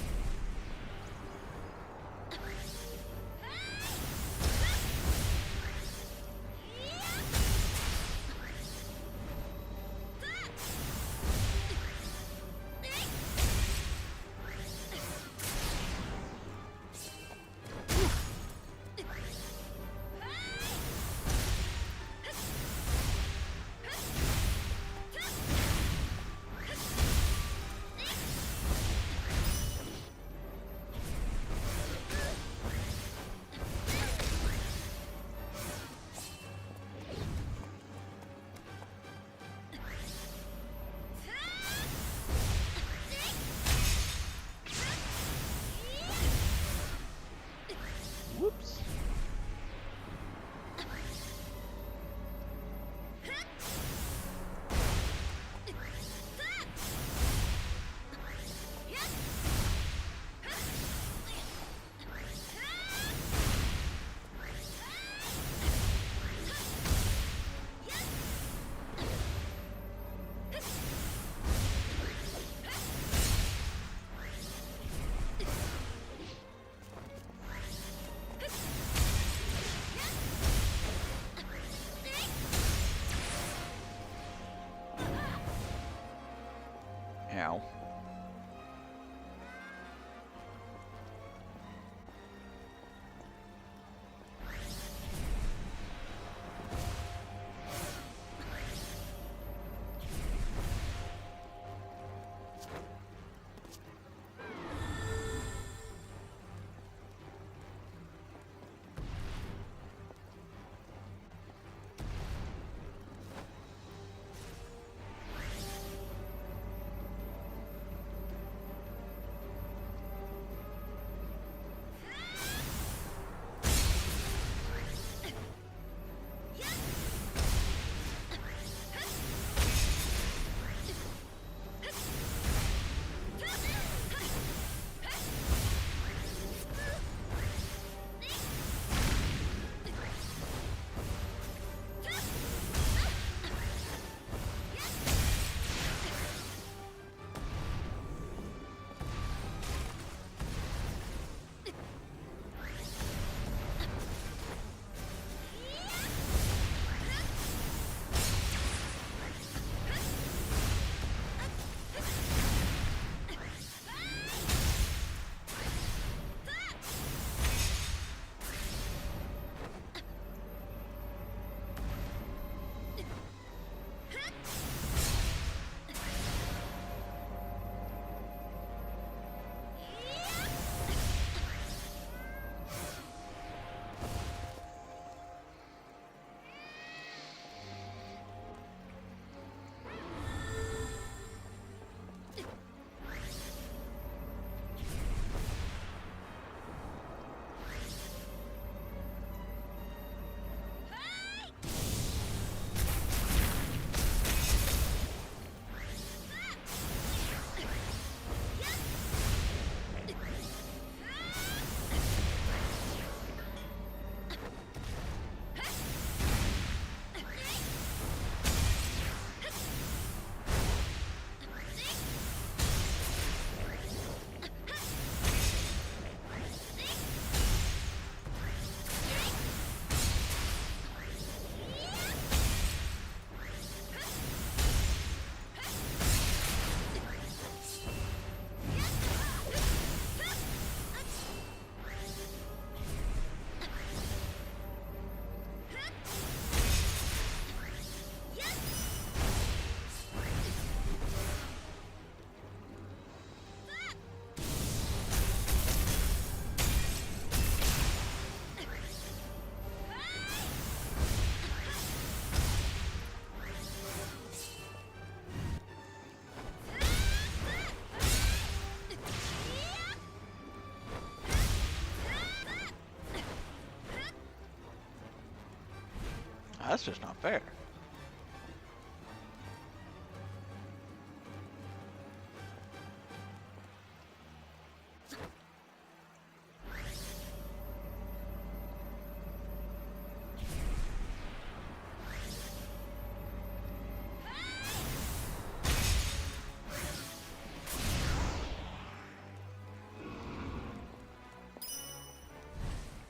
S1: That's just not fair.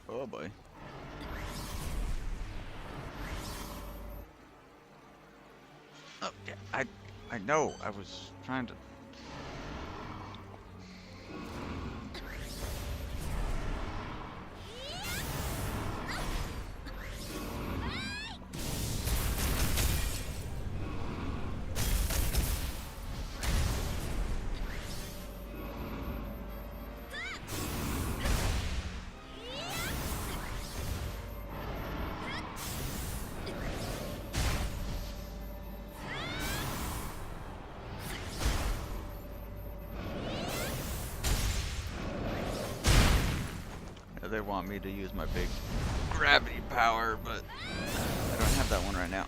S1: Oh boy. Oh, yeah, I know. I was trying to. They want me to use my big gravity power, but I don't have that one right now.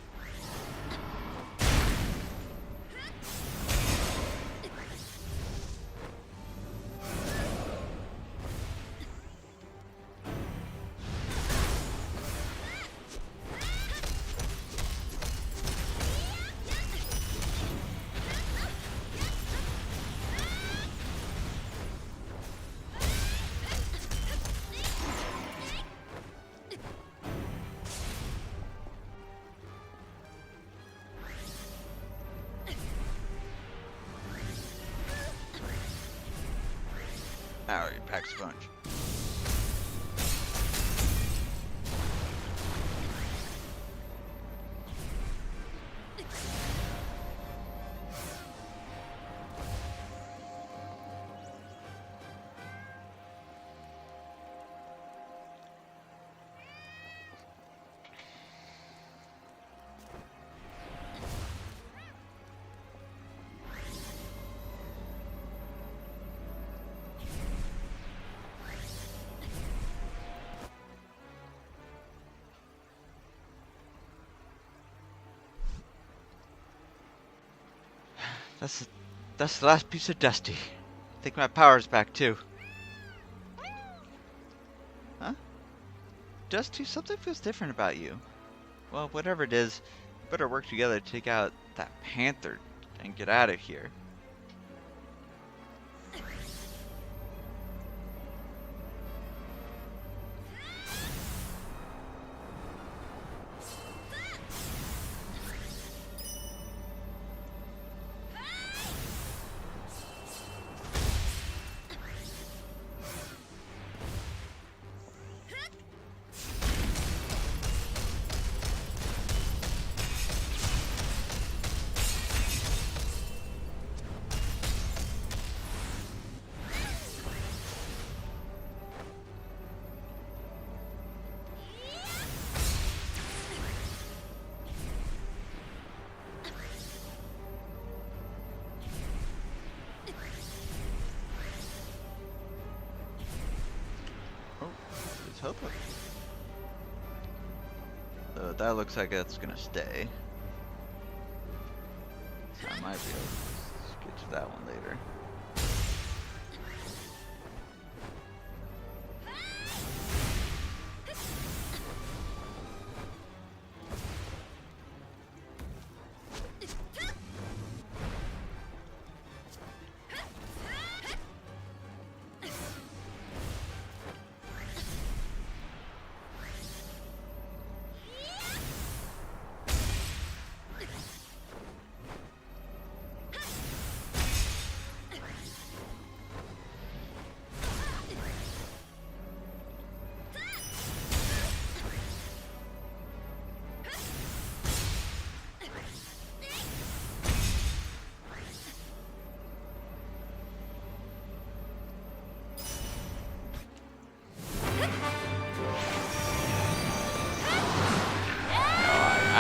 S1: Alright, pack sponge. That's the last piece of Dusty. I think my power's back too. Huh? Dusty, something feels different about you. Well, whatever it is, better work together to take out that panther and get out of here. Health up. That looks like that's gonna stay. So I might be able to get to that one later.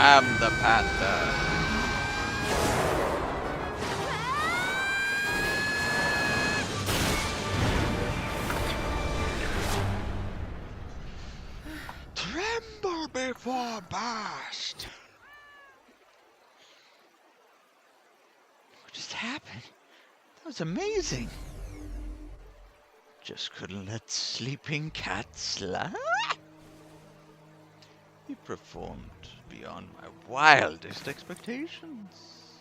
S1: I'm the panther. Tremble before burst.
S2: was amazing. Just couldn't let sleeping cats slide. You performed beyond my wildest expectations.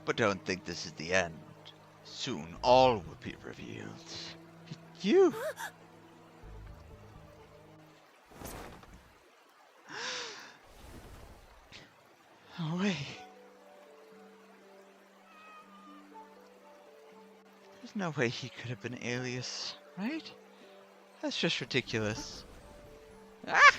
S2: But don't think this is the end. Soon all will be revealed. You! No way. There's no way he could have been Alias, right? That's just ridiculous. Ah!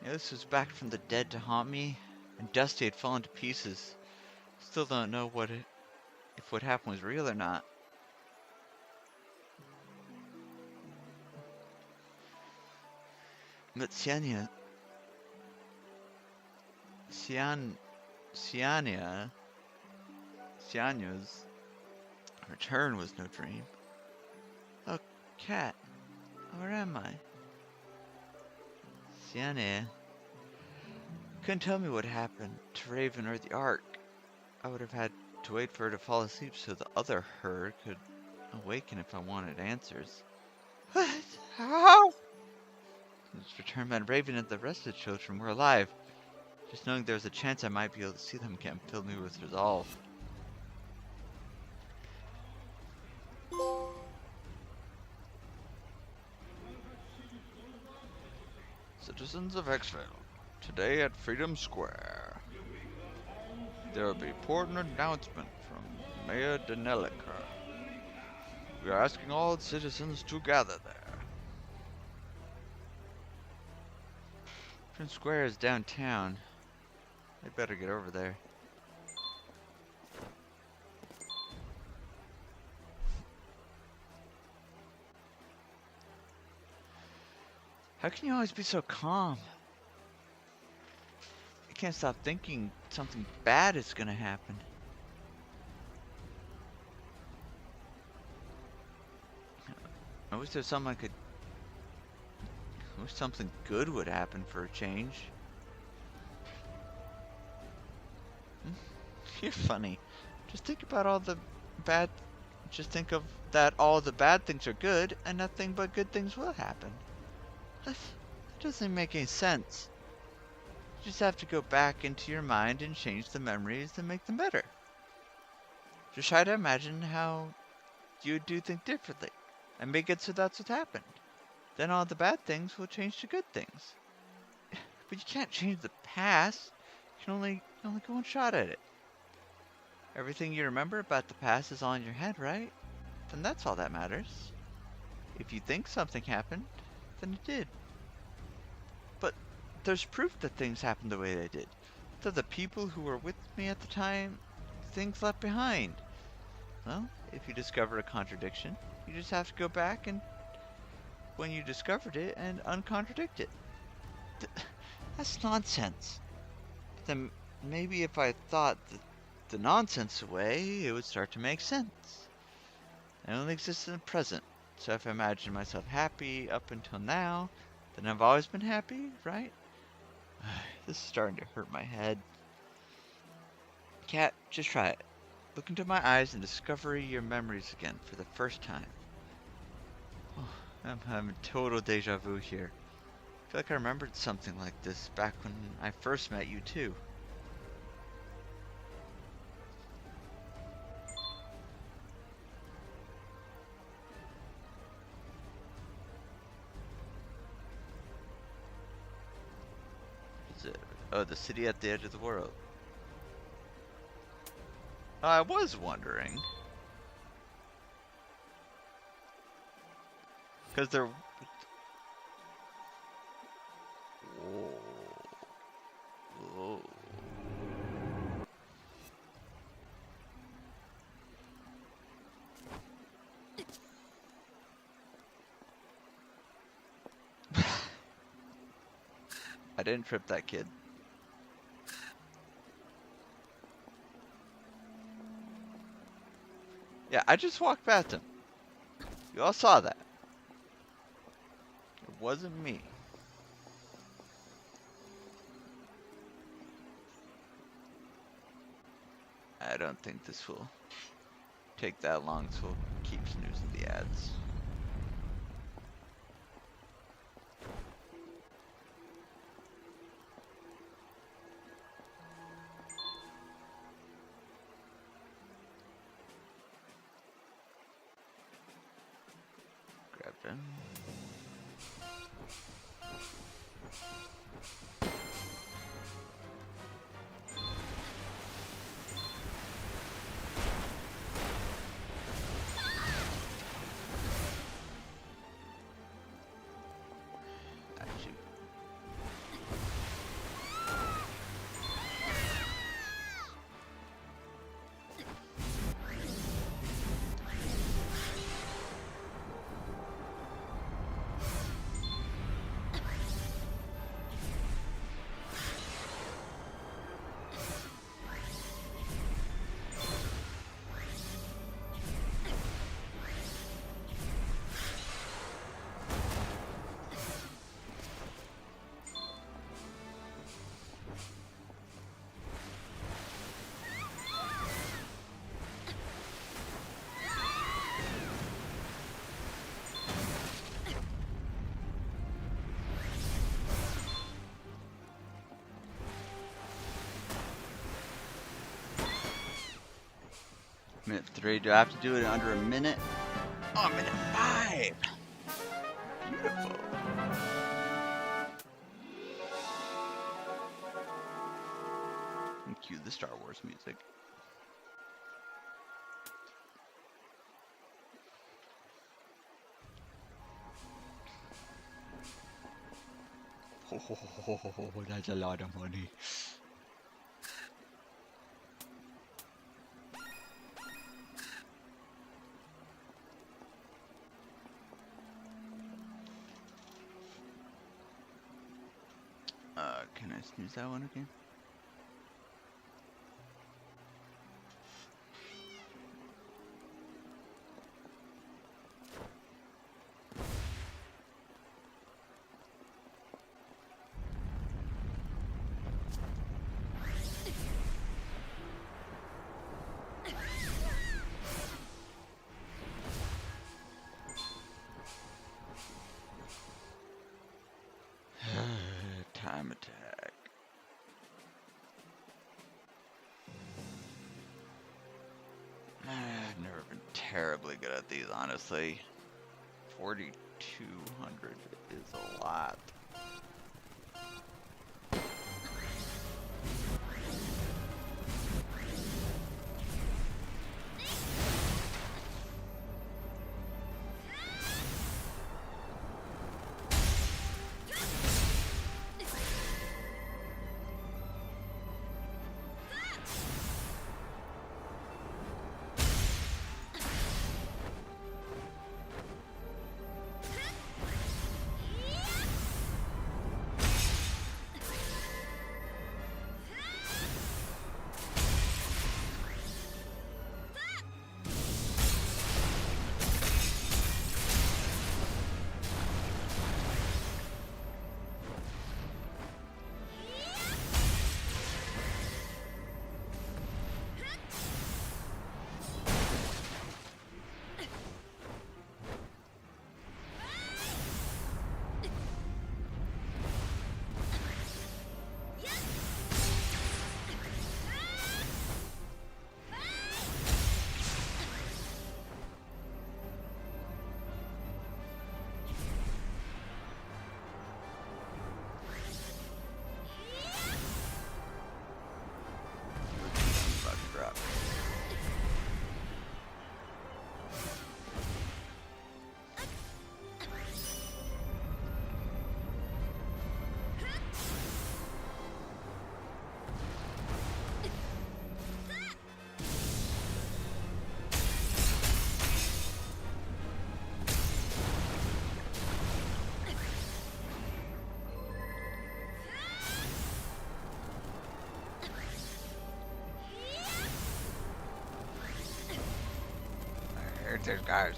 S2: Alias was back from the dead to haunt me, and Dusty had fallen to pieces. Still don't know if what happened was real or not. But Sianya's return was no dream. Oh, cat, where am I? Siania couldn't tell me what happened to Raven or the Ark. I would have had to wait for her to fall asleep so the other her could awaken if I wanted answers. What? How? This return meant Raven and the rest of the children were alive. Just knowing there was a chance I might be able to see them again filled me with resolve. Citizens of Exvale, today at Freedom Square, there will be important announcement from Mayor Denelica. We are asking all citizens to gather there. Freedom Square is downtown. I better get over there. How can you always be so calm? I can't stop thinking something bad is gonna happen. I wish there's something I wish something good would happen for a change. You're funny. Just think about all the bad. Just think of that all the bad things are good and nothing but good things will happen. That doesn't make any sense. You just have to go back into your mind and change the memories and make them better. Just try to imagine how you would do things differently and make it so that's what happened. Then all the bad things will change to good things. But you can't change the past. You can only go one shot at it. Everything you remember about the past is all in your head, right? Then that's all that matters. If you think something happened, then it did. But there's proof that things happened the way they did. That the people who were with me at the time, things left behind. Well, if you discover a contradiction, you just have to go back and when you discovered it and uncontradict it. That's nonsense. Then maybe if I thought the nonsense away, it would start to make sense. I only exist in the present, so if I imagine myself happy up until now, then I've always been happy, right? This is starting to hurt my head. Cat, just try it. Look into my eyes and discover your memories again for the first time. Oh, I'm having total deja vu here. I feel like I remembered something like this back when I first met you too. Oh, the city at the edge of the world. I was wondering. Because they're... Whoa. Whoa. I didn't trip that kid. Yeah, I just walked past him. You all saw that. It wasn't me.
S1: I don't think this will take that long, so we'll keep snoozing the ads. Grab them. Minute 3. Do I have to do it in under a minute? Oh, minute 5. Beautiful. And cue the Star Wars music. Oh, that's a lot of money. Can I snooze that one again? Time attack. I've never been terribly good at these, honestly. 4,200 is a lot. There's guys.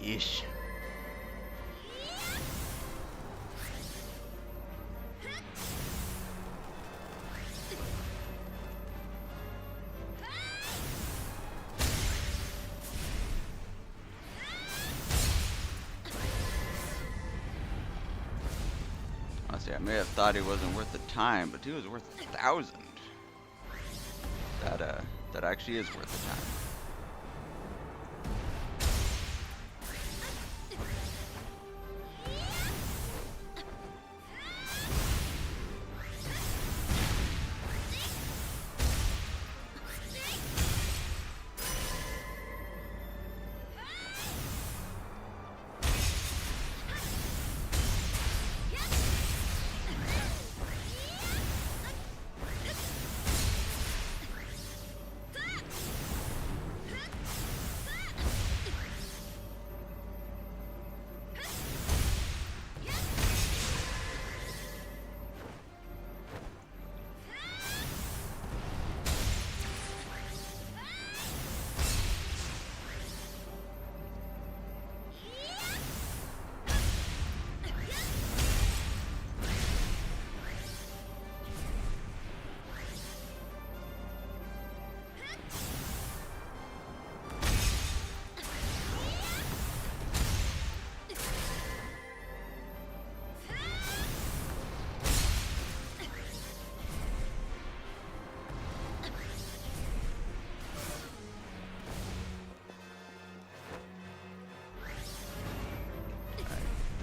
S2: Yeesh. Honestly, I may have thought he wasn't worth the time, but he was worth 1,000. That actually is worth the time.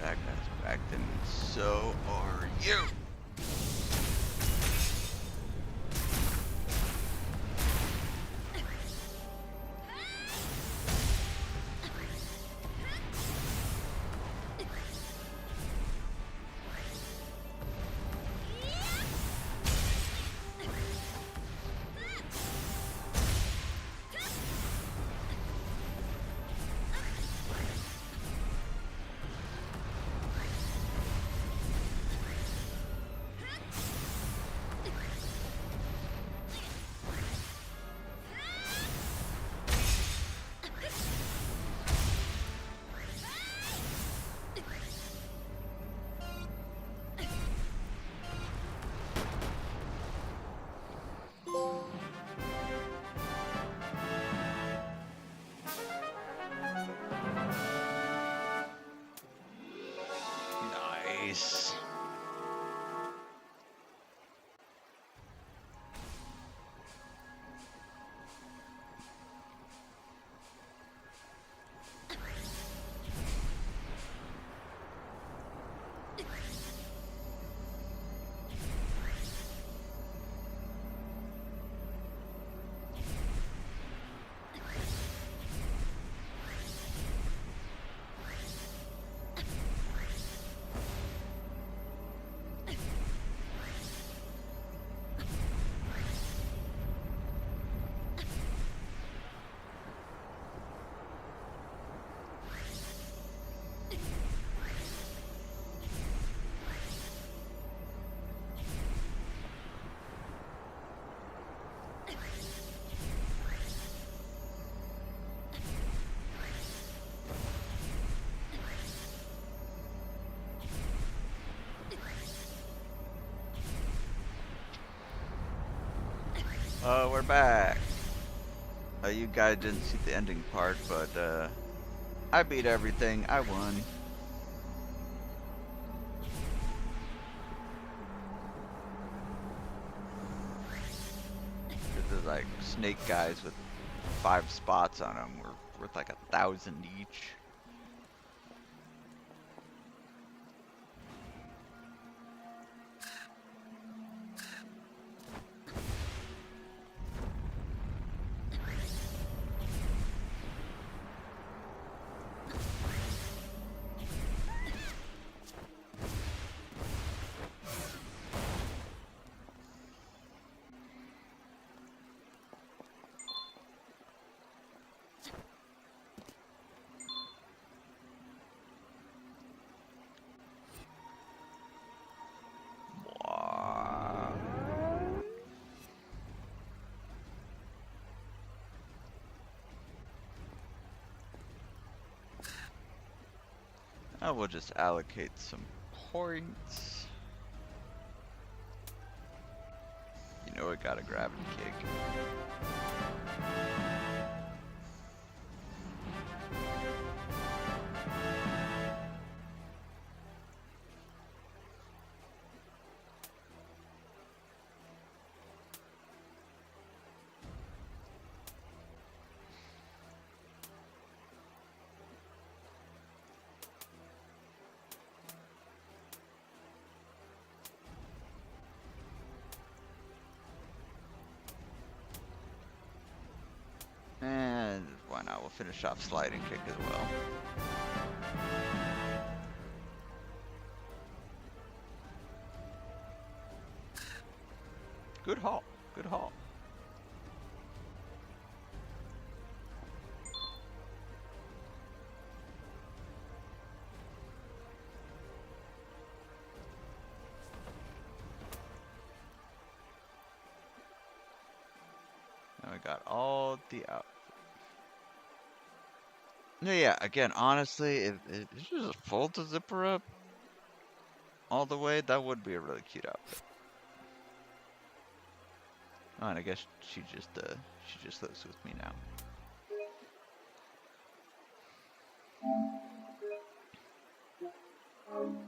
S2: That guy's back then, so are you. Nice. Oh, we're back. You guys didn't see the ending part, but I beat everything. I won. This is like snake guys with 5 spots on them. We're worth like 1,000 each.
S1: I will just allocate some points. You know, I got a gravity kick. And why not? We'll finish off sliding kick as well. Good haul. Good haul. Now we got all the outfits. No, yeah, again, honestly, if you just fold the zipper up all the way, that would be a really cute outfit. Oh, and I guess she just lives with me now. I'm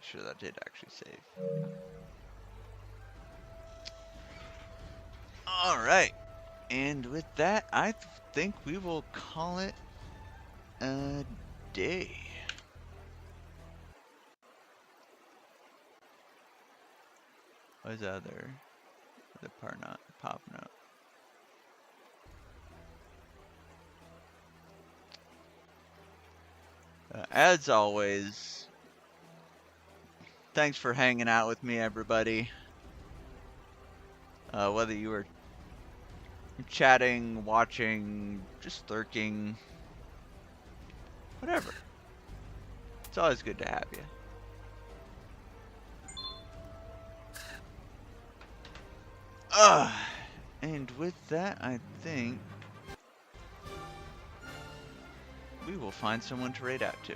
S1: sure that did actually save. Yeah. All right, and with that, I think we will call it a day. Why is the other part not popping up? As always, thanks for hanging out with me, everybody. Whether you were chatting, watching, just lurking, whatever. It's always good to have you. And with that, I think we will find someone to raid out to.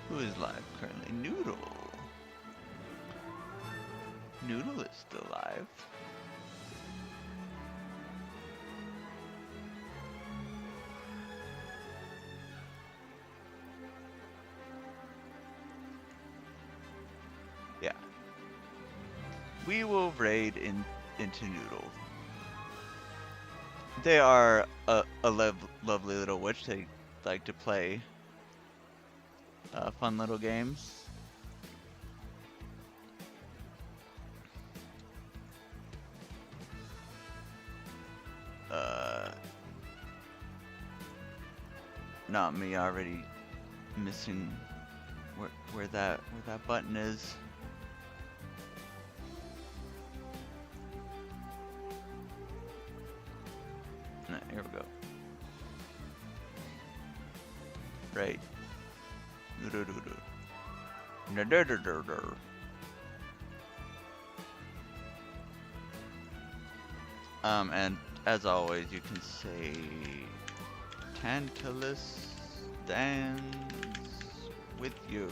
S1: Who is live currently? Noodle. Noodle is still live. Yeah. We will raid into Noodle. They are a lovely little witch. They like to play fun little games. Not me already missing where that button is. No, here we go. Right. And as always, you can say Tantalus stands with you.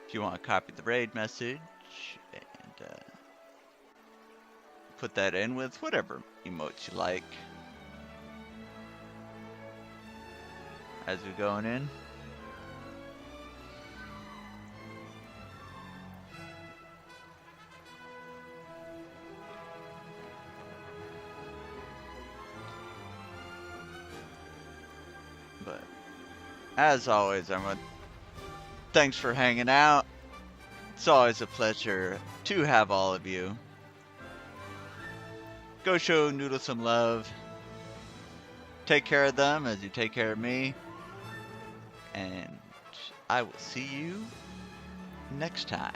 S1: If you want to copy the raid message and put that in with whatever emotes you like as we're going in. But as always, thanks for hanging out. It's always a pleasure to have all of you. Go show Noodle some love. Take care of them as you take care of me. And I will see you next time.